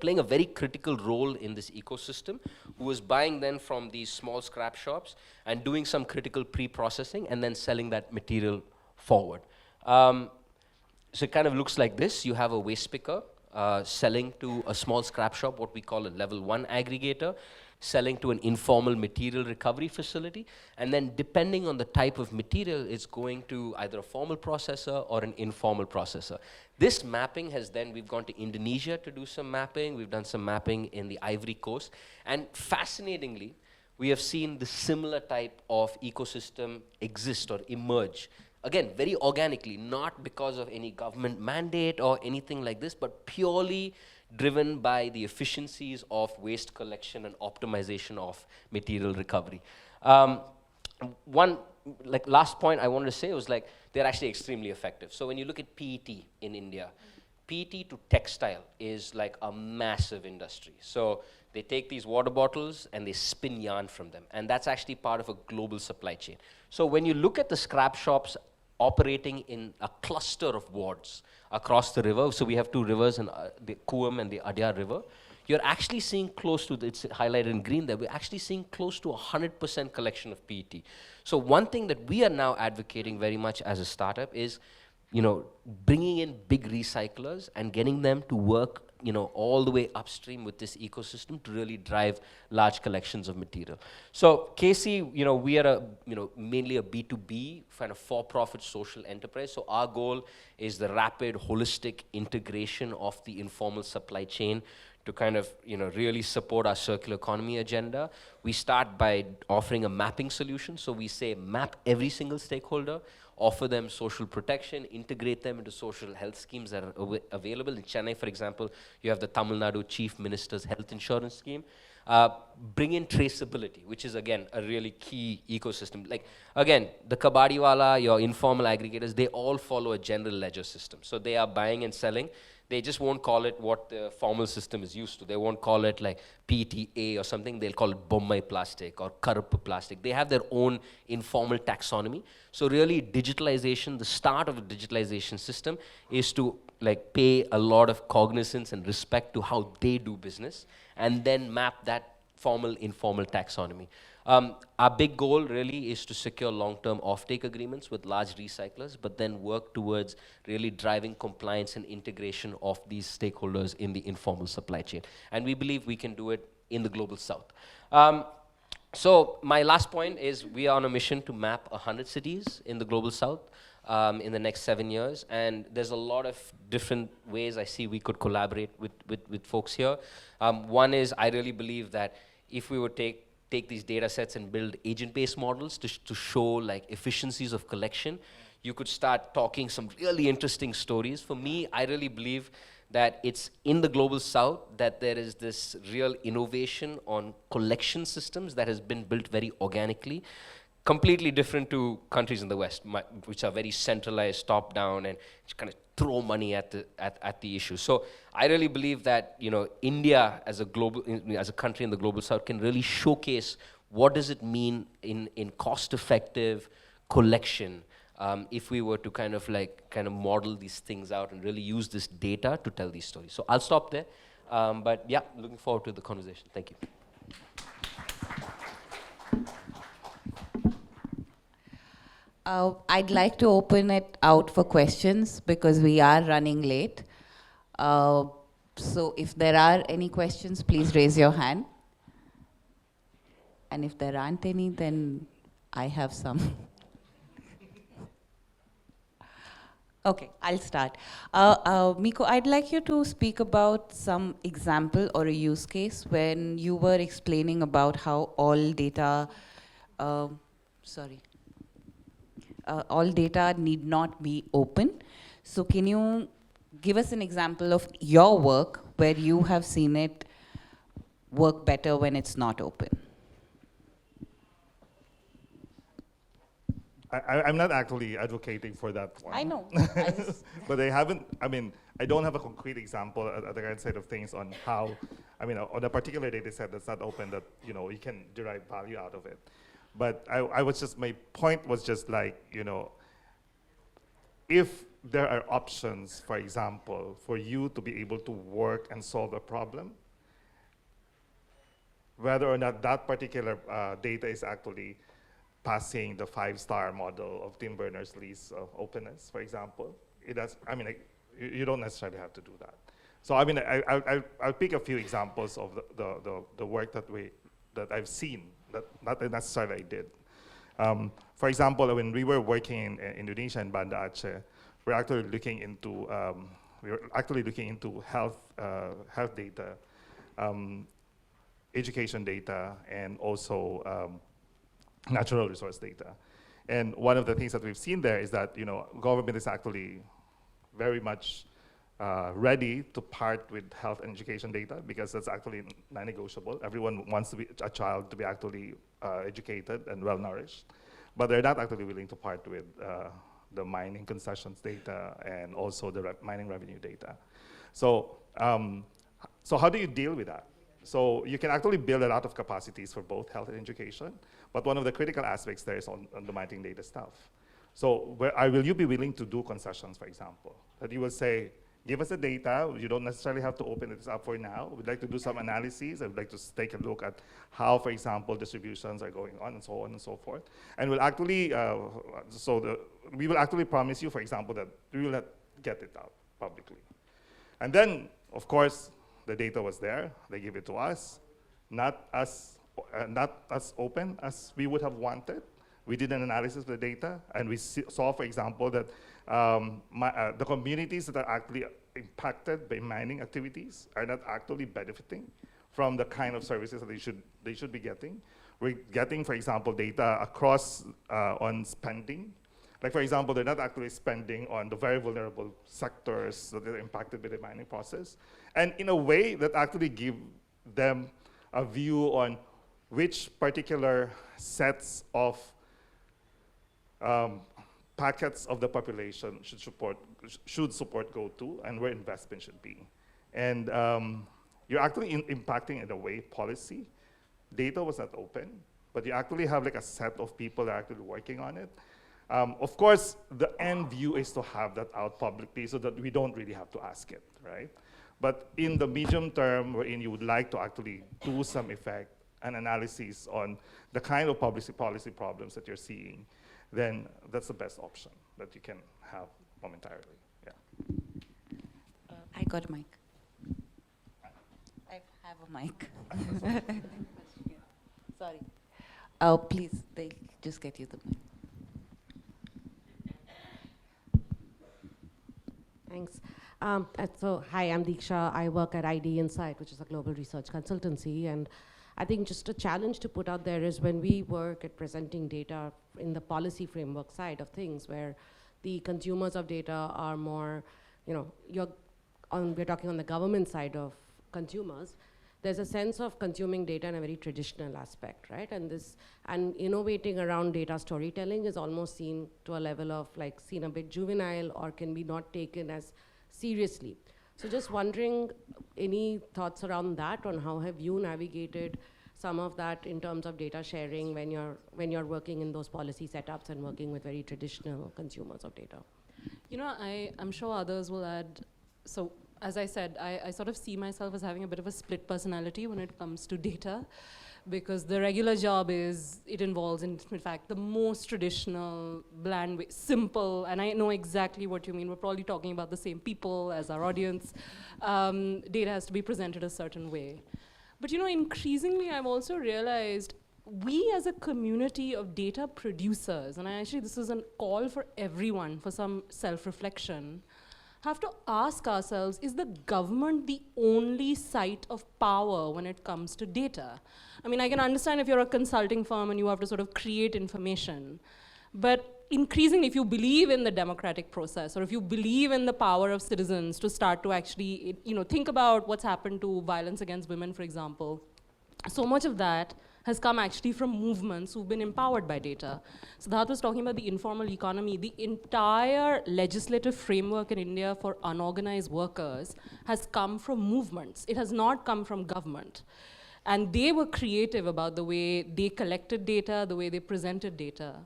playing a very critical role in this ecosystem, who was buying then from these small scrap shops and doing some critical pre-processing and then selling that material forward. So it kind of looks like this. You have a waste picker selling to a small scrap shop, what we call a level 1 aggregator, selling to an informal material recovery facility, and then depending on the type of material, it's going to either a formal processor or an informal processor. This mapping has then, we've gone to Indonesia to do some mapping, we've done some mapping in the Ivory Coast, and fascinatingly, we have seen the similar type of ecosystem exist or emerge. Again, very organically, not because of any government mandate or anything like this, but purely driven by the efficiencies of waste collection and optimization of material recovery. One last point I wanted to say was they're actually extremely effective. So when you look at PET in India, PET to textile is like a massive industry. So they take these water bottles and they spin yarn from them, and that's actually part of a global supply chain. So when you look at the scrap shops operating in a cluster of wards across the river, so we have two rivers, the Kuam and the Adyar River, you're actually seeing close to, it's highlighted in green there, we're actually seeing close to 100% collection of PET. So one thing that we are now advocating very much as a startup is, bringing in big recyclers and getting them to work, all the way upstream with this ecosystem to really drive large collections of material. So KC, we are mainly a B2B kind of for-profit social enterprise. So our goal is the rapid, holistic integration of the informal supply chain to kind of really support our circular economy agenda. We start by offering a mapping solution. So we say map every single stakeholder, offer them social protection, integrate them into social health schemes that are available. In Chennai, for example, you have the Tamil Nadu Chief Minister's Health Insurance Scheme. Bring in traceability, which is, again, a really key ecosystem. Again, the kabadiwala, your informal aggregators, they all follow a general ledger system. So they are buying and selling. They just won't call it what the formal system is used to. They won't call it like PTA or something. They'll call it Bombay plastic or Karuppu plastic. They have their own informal taxonomy. So really digitalization, the start of a digitalization system is to pay a lot of cognizance and respect to how they do business and then map that formal, informal taxonomy. Our big goal really is to secure long-term offtake agreements with large recyclers, but then work towards really driving compliance and integration of these stakeholders in the informal supply chain. And we believe we can do it in the global south. So my last point is we are on a mission to map 100 cities in the global south in the next 7 years. And there's a lot of different ways I see we could collaborate with folks here. One is I really believe that if we would take these data sets and build agent-based models to show efficiencies of collection, you could start talking some really interesting stories. For me, I really believe that it's in the global south that there is this real innovation on collection systems that has been built very organically, completely different to countries in the West, which are very centralized, top-down, and kind of throw money at the issue. So I really believe that India as a country in the global south can really showcase what does it mean in cost-effective collection if we were to kind of model these things out and really use this data to tell these stories. So I'll stop there, but yeah, looking forward to the conversation. Thank you. I'd like to open it out for questions because we are running late. So if there are any questions, please raise your hand. And if there aren't any, then I have some. Okay, I'll start. Miko, I'd like you to speak about some example or a use case when you were explaining about how all data, all data need not be open. So can you give us an example of your work where you have seen it work better when it's not open? I'm not actually advocating for that one. I know. But I haven't, I mean, I don't have a concrete example at the right side of things on how, I mean, on a particular data set that's not open that, you know, you can derive value out of it. But I was just, my point was just like, you know, if there are options, for example, for you to be able to work and solve a problem, whether or not that particular data is actually passing the 5-star model of Tim Berners-Lee's openness, for example, it does, I mean, you don't necessarily have to do that. So I mean, I'll pick a few examples of the work that I've seen, that not necessarily I did. For example, when we were working in Indonesia, in Banda Aceh, we're actually looking into health data, education data, and also natural resource data. And one of the things that we've seen there is that, you know, government is actually very much ready to part with health and education data because that's actually non-negotiable. Everyone wants a child to be actually educated and well-nourished, but they're not actually willing to part with the mining concessions data and also the mining revenue data. So, so how do you deal with that? So you can actually build a lot of capacities for both health and education, but one of the critical aspects there is on the mining data stuff. So will you be willing to do concessions, for example? That you will say, give us the data, you don't necessarily have to open it up for now. We'd like to do some analyses. I would like to take a look at how, for example, distributions are going on and so forth. And we'll actually, we will actually promise you, for example, that we will not get it out publicly. And then, of course, the data was there. They give it to us, not as open as we would have wanted. We did an analysis of the data, and we saw, for example, that the communities that are actually impacted by mining activities are not actually benefiting from the kind of services that they should be getting. We're getting, for example, data across on spending. Like, for example, they're not actually spending on the very vulnerable sectors that are impacted by the mining process. And in a way that actually give them a view on which particular sets of packets of the population should support go to and where investment should be. And you're actually impacting in a way policy. Data was not open, but you actually have like a set of people that are actually working on it. Of course, the end view is to have that out publicly so that we don't really have to ask it, right? But in the medium term, wherein you would like to actually do some effect and analysis on the kind of policy problems that you're seeing, then that's the best option that you can have momentarily. Yeah. I got a mic. I have a mic. Sorry. Oh, please, they just get you the mic. Thanks. So, hi, I'm Deeksha. I work at ID Insight, which is a global research consultancy. And I think just a challenge to put out there is when we work at presenting data in the policy framework side of things, where the consumers of data are more, you know, we're talking on the government side of consumers, there's a sense of consuming data in a very traditional aspect, right? And innovating around data storytelling is almost seen to a level of like seen a bit juvenile or can be not taken as seriously. So just wondering, any thoughts around that, on how have you navigated some of that in terms of data sharing when you're working in those policy setups and working with very traditional consumers of data? You know, I'm sure others will add. So as I said, I sort of see myself as having a bit of a split personality when it comes to data, because the regular job it involves, in fact, the most traditional, bland way, simple, and I know exactly what you mean. We're probably talking about the same people as our audience. Data has to be presented a certain way. But you know, increasingly, I've also realized we as a community of data producers, and this is a call for everyone for some self-reflection, have to ask ourselves, is the government the only site of power when it comes to data? I mean, I can understand if you're a consulting firm and you have to sort of create information, but increasingly, if you believe in the democratic process, or if you believe in the power of citizens to start to actually, you know, think about what's happened to violence against women, for example, so much of that has come actually from movements who've been empowered by data. Siddharth was talking about the informal economy. The entire legislative framework in India for unorganized workers has come from movements. It has not come from government. And they were creative about the way they collected data, the way they presented data.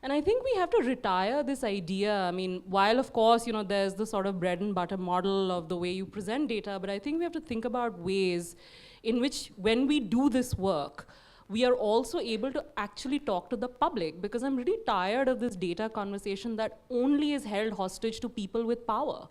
And I think we have to retire this idea. I mean, while of course, there's the sort of bread and butter model of the way you present data, but I think we have to think about ways in which when we do this work, we are also able to actually talk to the public, because I'm really tired of this data conversation that only is held hostage to people with power.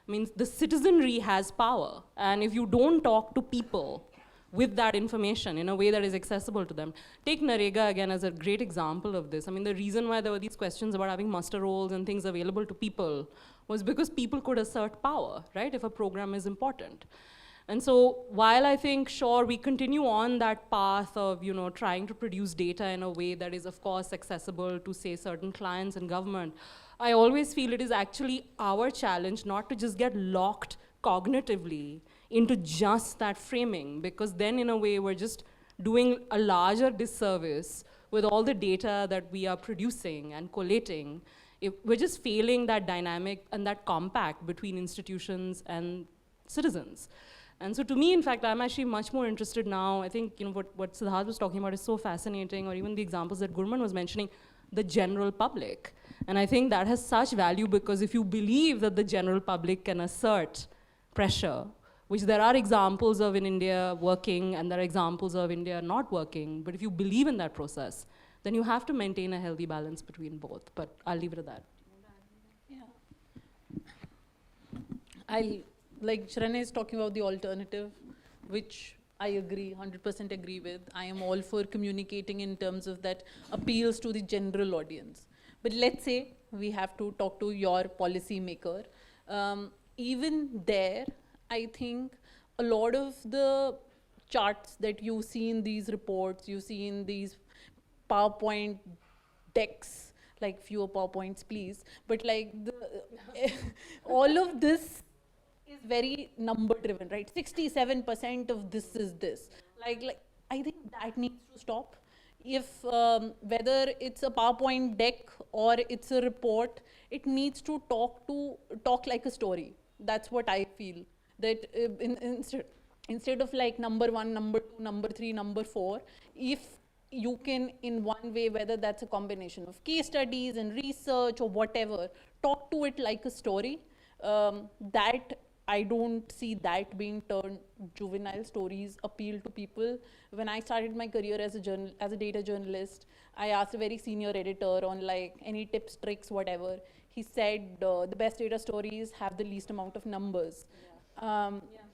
I mean, the citizenry has power, and if you don't talk to people with that information in a way that is accessible to them. Take Narega again as a great example of this. I mean, the reason why there were these questions about having muster rolls and things available to people was because people could assert power, right, if a program is important. And so while I think, sure, we continue on that path of trying to produce data in a way that is, of course, accessible to, say, certain clients and government, I always feel it is actually our challenge not to just get locked cognitively into just that framing, because then in a way we're just doing a larger disservice with all the data that we are producing and collating. If we're just failing that dynamic and that compact between institutions and citizens. And so to me, in fact, I'm actually much more interested now. I think what Siddharth was talking about is so fascinating, or even the examples that Gurman was mentioning, the general public. And I think that has such value, because if you believe that the general public can assert pressure, which there are examples of in India working and there are examples of India not working, but if you believe in that process, then you have to maintain a healthy balance between both. But I'll leave it at that. Yeah. Like Sharanya is talking about the alternative, which I agree, 100% agree with. I am all for communicating in terms of that appeals to the general audience. But let's say we have to talk to your policy maker. Even there, I think a lot of the charts that you see in these reports, you see in these PowerPoint decks, like fewer PowerPoints please, but like all of this is very number driven, right? 67% of this is this. Like I think that needs to stop. If whether it's a PowerPoint deck or it's a report, it needs to talk like a story. That's what I feel. That instead of like number 1, number 2, number 3, number 4, if you can in one way, whether that's a combination of case studies and research or whatever, talk to it like a story, that I don't see that being turned. Juvenile stories appeal to people. When I started my career as a data journalist, I asked a very senior editor on like any tips, tricks, whatever. He said the best data stories have the least amount of numbers.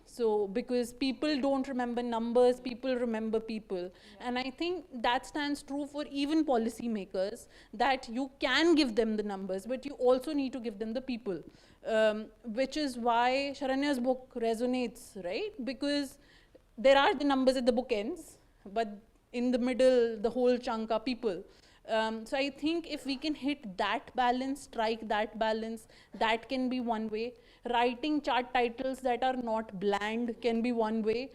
So because people don't remember numbers, people remember people. And I think that stands true for even policymakers, that you can give them the numbers, but you also need to give them the people. Which is why Sharanya's book resonates, right? Because there are the numbers at the bookends, but in the middle, the whole chunk are people. So I think if we can hit that balance, strike that balance, that can be one way. Writing chart titles that are not bland can be one way.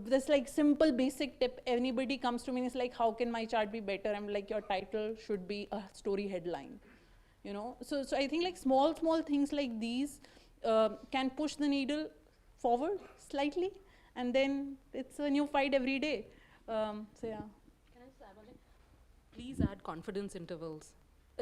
This like simple basic tip, anybody comes to me and is like, how can my chart be better? I'm like, your title should be a story headline. So I think like small things like these can push the needle forward slightly, and then it's a new fight every day. So yeah. Please add confidence intervals.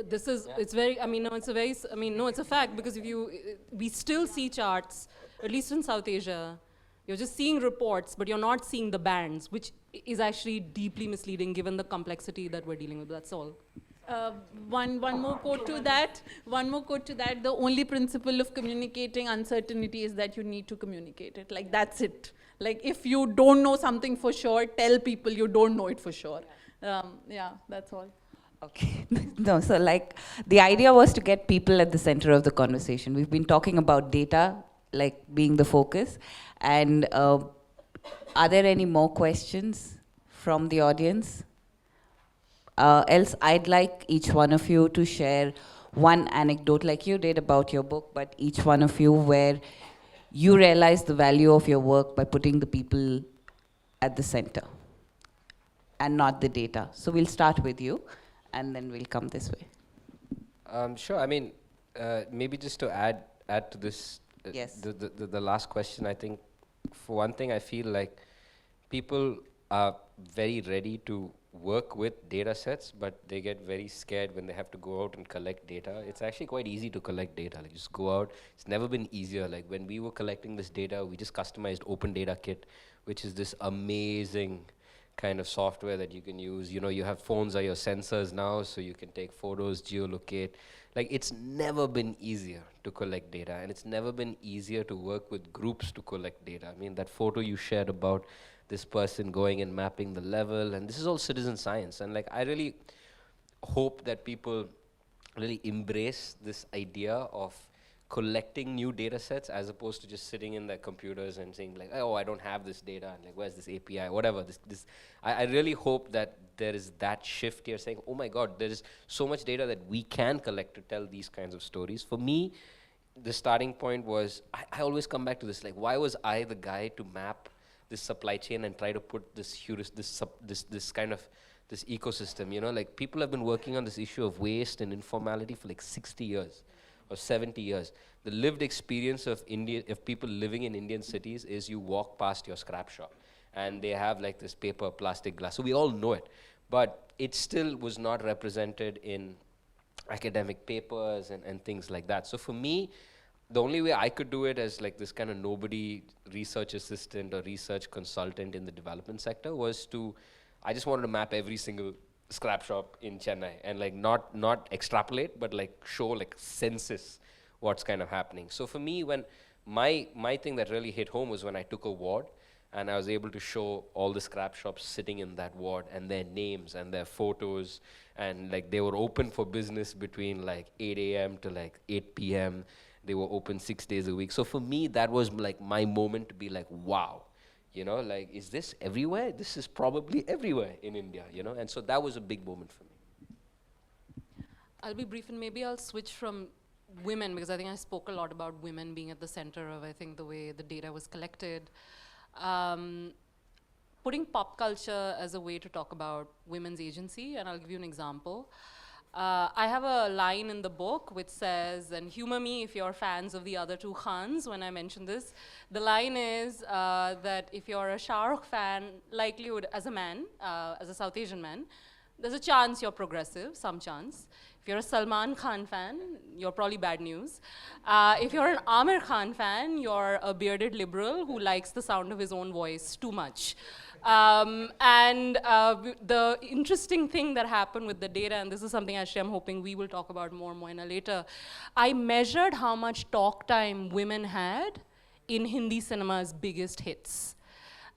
This is, it's very, it's a fact, because we still see charts, at least in South Asia, you're just seeing reports, but you're not seeing the bands, which is actually deeply misleading given the complexity that we're dealing with, that's all. One more quote to that. The only principle of communicating uncertainty is that you need to communicate it. Like, that's it. Like, if you don't know something for sure, tell people you don't know it for sure. Yeah, that's all. Okay. No, so like the idea was to get people at the center of the conversation. We've been talking about data, like being the focus. And are there any more questions from the audience? Else, I'd like each one of you to share one anecdote like you did about your book, but each one of you where you realized the value of your work by putting the people at the center and not the data. So we'll start with you, and then we'll come this way. Sure. I mean, maybe just to add to this, Yes. the last question. I think, for one thing, I feel like people are very ready to work with data sets, but they get very scared when they have to go out and collect data. It's actually quite easy to collect data. Like, just go out. It's never been easier. Like, when we were collecting this data, we just customized Open Data Kit, which is this amazing kind of software that you can use. You know, you have phones are your sensors now, so you can take photos, geolocate. Like, it's never been easier to collect data, and it's never been easier to work with groups to collect data. I mean, that photo you shared about this person going and mapping the level, and this is all citizen science. And like, I really hope that people really embrace this idea of collecting new data sets as opposed to just sitting in their computers and saying like, oh, I don't have this data, and like, where's this API, whatever. I really hope that there is that shift here, saying, oh my God, there is so much data that we can collect to tell these kinds of stories. For me, the starting point was, I always come back to this, like, why was I the guy to map this supply chain and try to put this kind of this ecosystem, you know? Like, people have been working on this issue of waste and informality for like 60 years. Or 70 years. The lived experience of people living in Indian cities is you walk past your scrap shop and they have like this paper, plastic, glass. So we all know it, but it still was not represented in academic papers and things like that. So for me, the only way I could do it as like this kind of nobody research assistant or research consultant in the development sector was I just wanted to map every single scrap shop in Chennai and like not extrapolate, but like show like census what's kind of happening. So for me, when my thing that really hit home was when I took a ward and I was able to show all the scrap shops sitting in that ward and their names and their photos, and like they were open for business between like 8 a.m. to like 8 p.m. They were open 6 days a week. So for me, that was like my moment to be like, wow. You know, like, is this everywhere? This is probably everywhere in India, you know? And so that was a big moment for me. I'll be brief, and maybe I'll switch from women, because I think I spoke a lot about women being at the center of, I think, the way the data was collected. Putting pop culture as a way to talk about women's agency, and I'll give you an example. I have a line in the book which says, and humor me if you're fans of the other two Khans when I mention this. The line is that if you're a Shah Rukh fan, likelihood as a man, as a South Asian man, there's a chance you're progressive, some chance. If you're a Salman Khan fan, you're probably bad news. If you're an Amir Khan fan, you're a bearded liberal who likes the sound of his own voice too much. The interesting thing that happened with the data, and this is something actually I'm hoping we will talk about more, Moina, later. I measured how much talk time women had in Hindi cinema's biggest hits.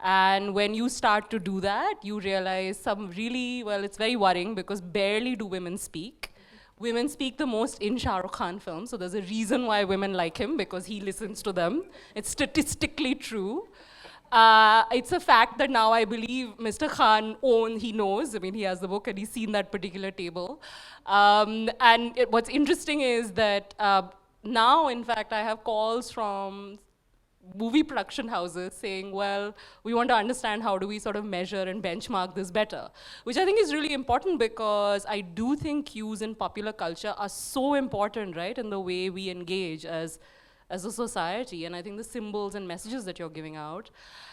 And when you start to do that, you realize it's very worrying because barely do women speak. Women speak the most in Shah Rukh Khan films, so there's a reason why women like him, because he listens to them. It's statistically true. It's a fact that now I believe Mr. Khan he knows. I mean, he has the book and he's seen that particular table. What's interesting is that now, in fact, I have calls from movie production houses saying, well, we want to understand how do we sort of measure and benchmark this better, which I think is really important, because I do think cues in popular culture are so important, right, in the way we engage as a society, and I think the symbols and messages that you're giving out.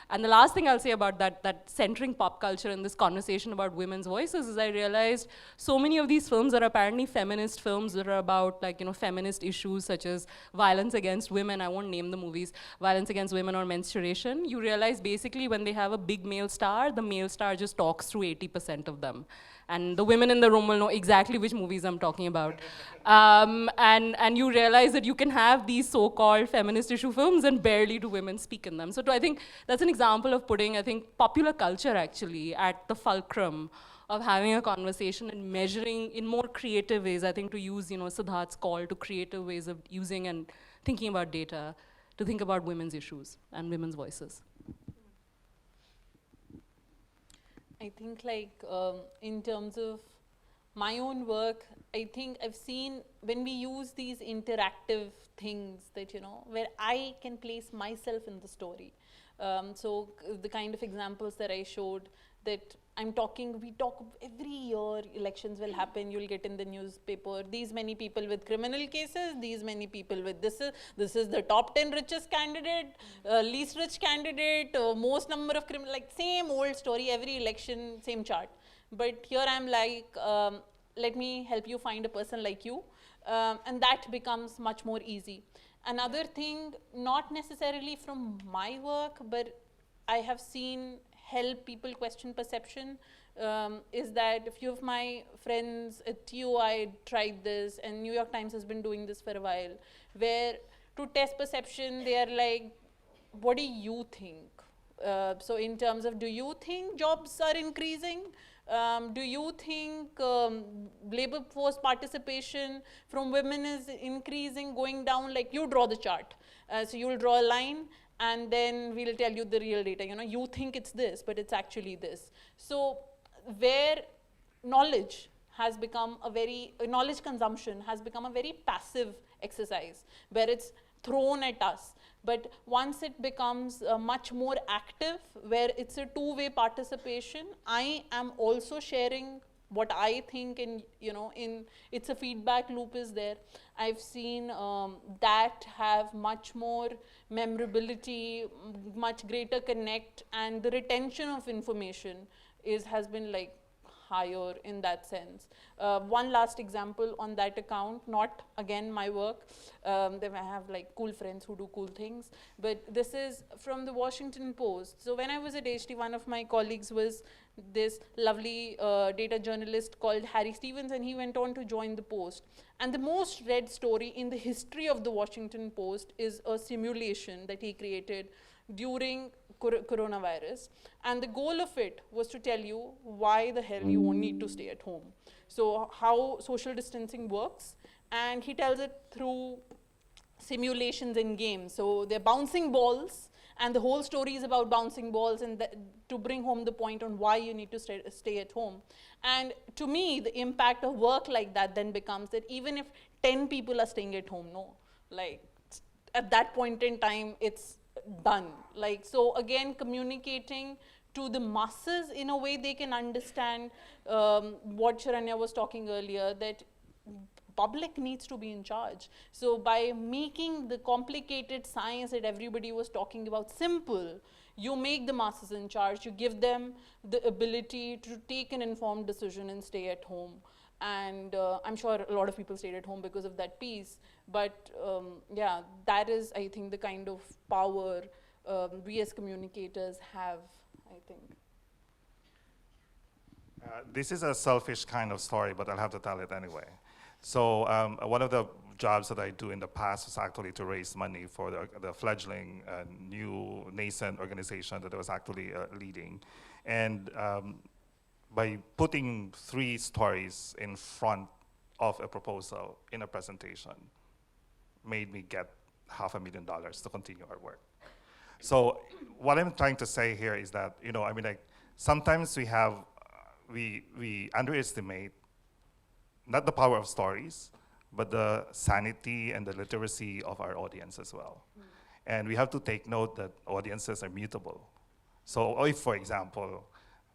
And the last thing I'll say about that centering pop culture in this conversation about women's voices is I realized so many of these films that are apparently feminist films that are about, like, you know, feminist issues such as violence against women, I won't name the movies, violence against women or menstruation, you realize basically when they have a big male star, the male star just talks through 80% of them. And the women in the room will know exactly which movies I'm talking about. And you realize that you can have these so-called feminist issue films and barely do women speak in them. So I think that's an example of putting, I think, popular culture actually at the fulcrum of having a conversation and measuring in more creative ways, I think, to use, you know, Siddharth's call to creative ways of using and thinking about data to think about women's issues and women's voices. I think, like, in terms of my own work, I think I've seen when we use these interactive things that, you know, where I can place myself in the story, The kind of examples that I showed, that we talk every year, elections will happen, you'll get in the newspaper, these many people with criminal cases, these many people with this is the top 10 richest candidate, least rich candidate, most number of criminal, like same old story, every election, same chart. But here I'm like, let me help you find a person like you, and that becomes much more easy. Another thing, not necessarily from my work, but I have seen help people question perception, is that a few of my friends at TUI tried this, and New York Times has been doing this for a while, where to test perception, they are like, what do you think? So in terms of, do you think jobs are increasing? Do you think labor force participation from women is increasing, going down? Like, you draw the chart. So you'll draw a line, and then we'll tell you the real data. You know, you think it's this, but it's actually this. So where knowledge has become knowledge consumption has become a very passive exercise, where it's thrown at us. But once it becomes much more active, where it's a two-way participation, I am also sharing what I think, and it's a feedback loop is there. I've seen that have much more memorability, much greater connect, and the retention of information has been like higher in that sense. One last example on that account, not again my work, then I have like cool friends who do cool things, but this is from the Washington Post. So when I was at HT, one of my colleagues was this lovely data journalist called Harry Stevens, and he went on to join the Post. And the most read story in the history of the Washington Post is a simulation that he created during coronavirus, and the goal of it was to tell you why the hell you won't need to stay at home. So how social distancing works, and he tells it through simulations in games. So they're bouncing balls, and the whole story is about bouncing balls, and to bring home the point on why you need to stay at home. And to me, the impact of work like that then becomes that even if 10 people are staying at home, like at that point in time, it's done. Like, so again, communicating to the masses in a way they can understand what Sharanya was talking earlier, that public needs to be in charge. So by making the complicated science that everybody was talking about simple, you make the masses in charge, you give them the ability to take an informed decision and stay at home. And I'm sure a lot of people stayed at home because of that piece. But yeah, that is, I think, the kind of power we as communicators have, I think. This is a selfish kind of story, but I'll have to tell it anyway. So one of the jobs that I do in the past was actually to raise money for the fledgling new nascent organization that I was actually leading. And by putting 3 stories in front of a proposal in a presentation made me get $500,000 to continue our work. So what I'm trying to say here is that, I mean, like, sometimes we underestimate not the power of stories, but the sanity and the literacy of our audience as well. And we have to take note that audiences are mutable. So if, for example,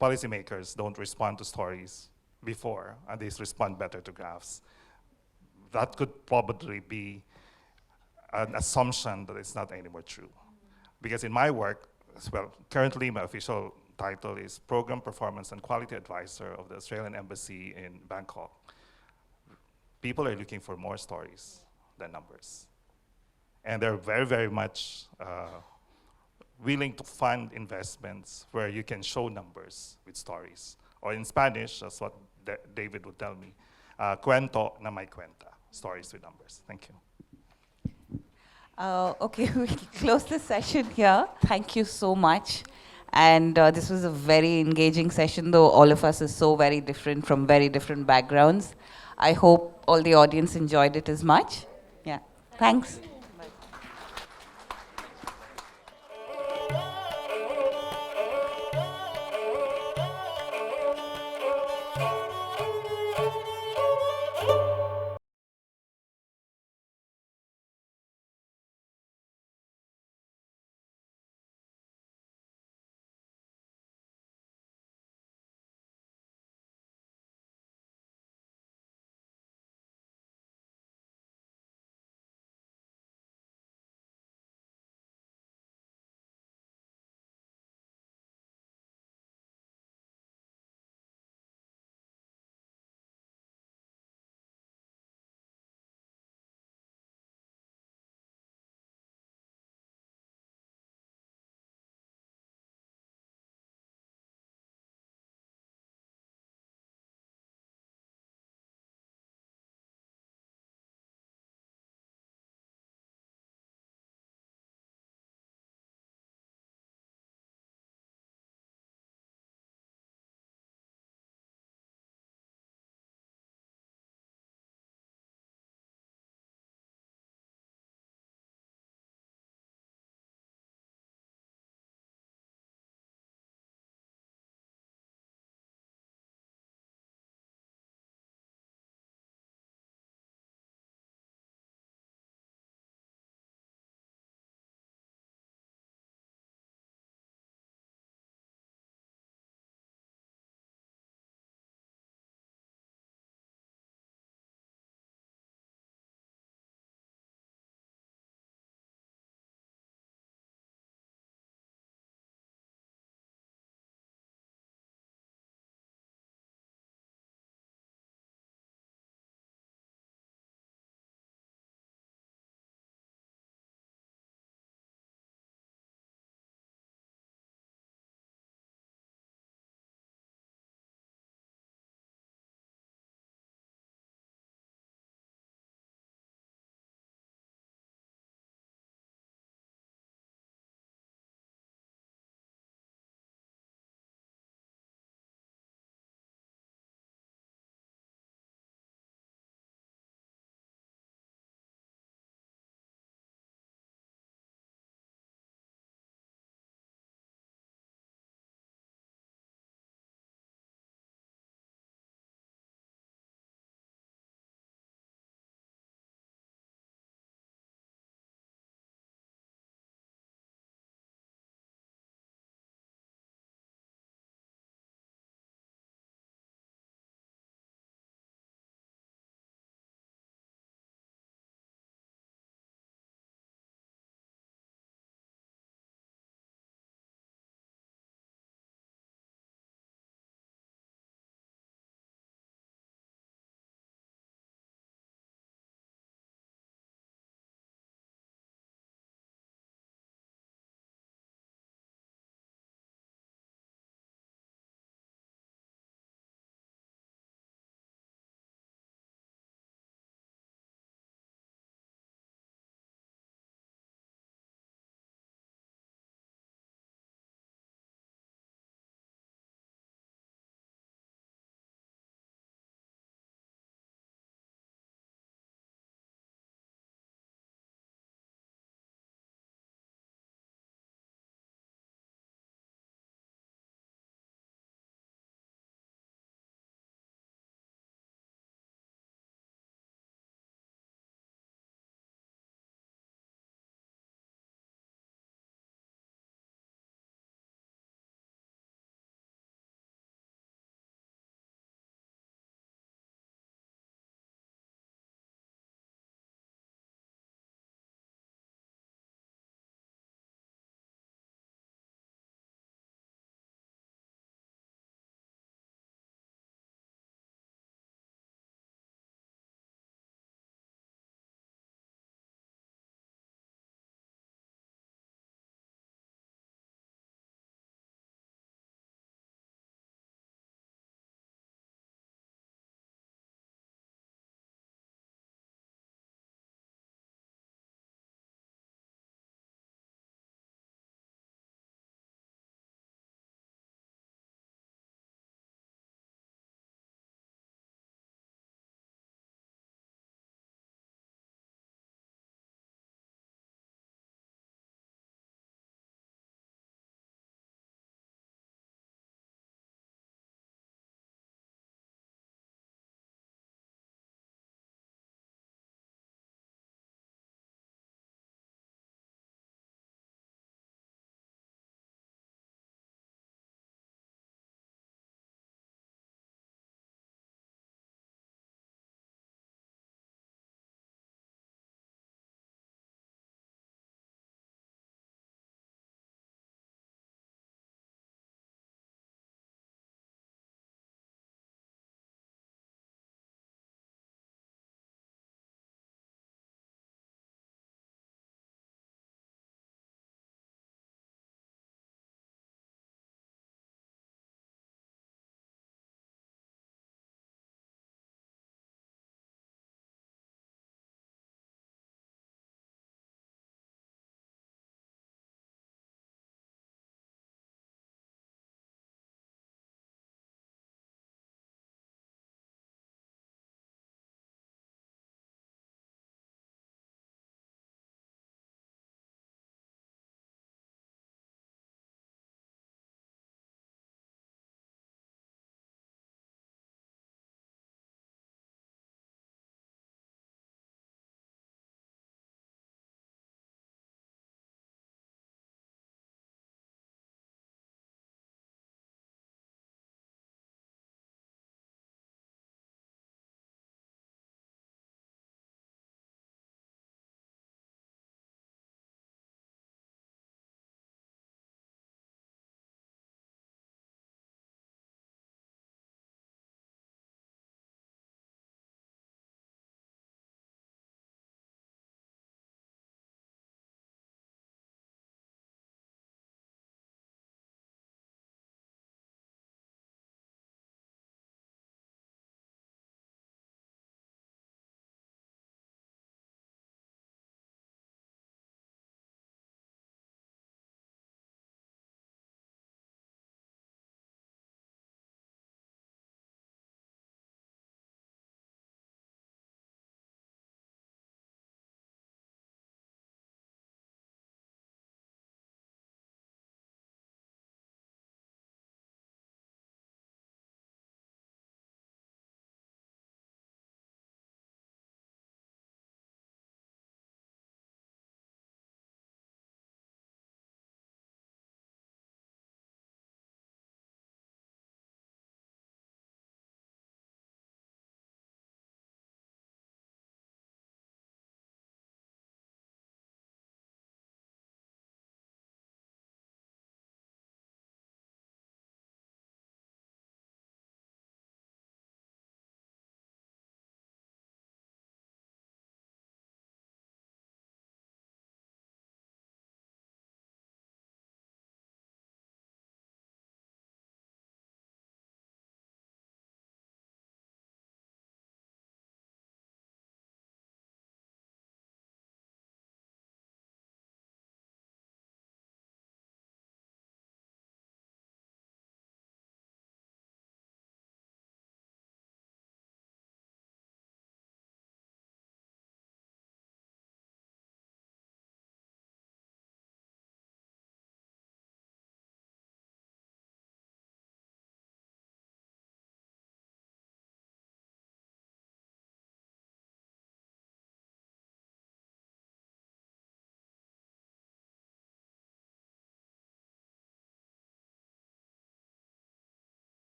policymakers don't respond to stories before, and they respond better to graphs, that could probably be an assumption that it's not anymore true. Because in my work, well, currently my official title is Program Performance and Quality Advisor of the Australian Embassy in Bangkok. People are looking for more stories than numbers. And they're very, very much willing to fund investments where you can show numbers with stories. Or in Spanish, that's what David would tell me, cuento na may cuenta, stories with numbers. Thank you. Okay, we close this session here. Thank you so much. And this was a very engaging session, though all of us are so very different from very different backgrounds. I hope all the audience enjoyed it as much. Yeah, thanks.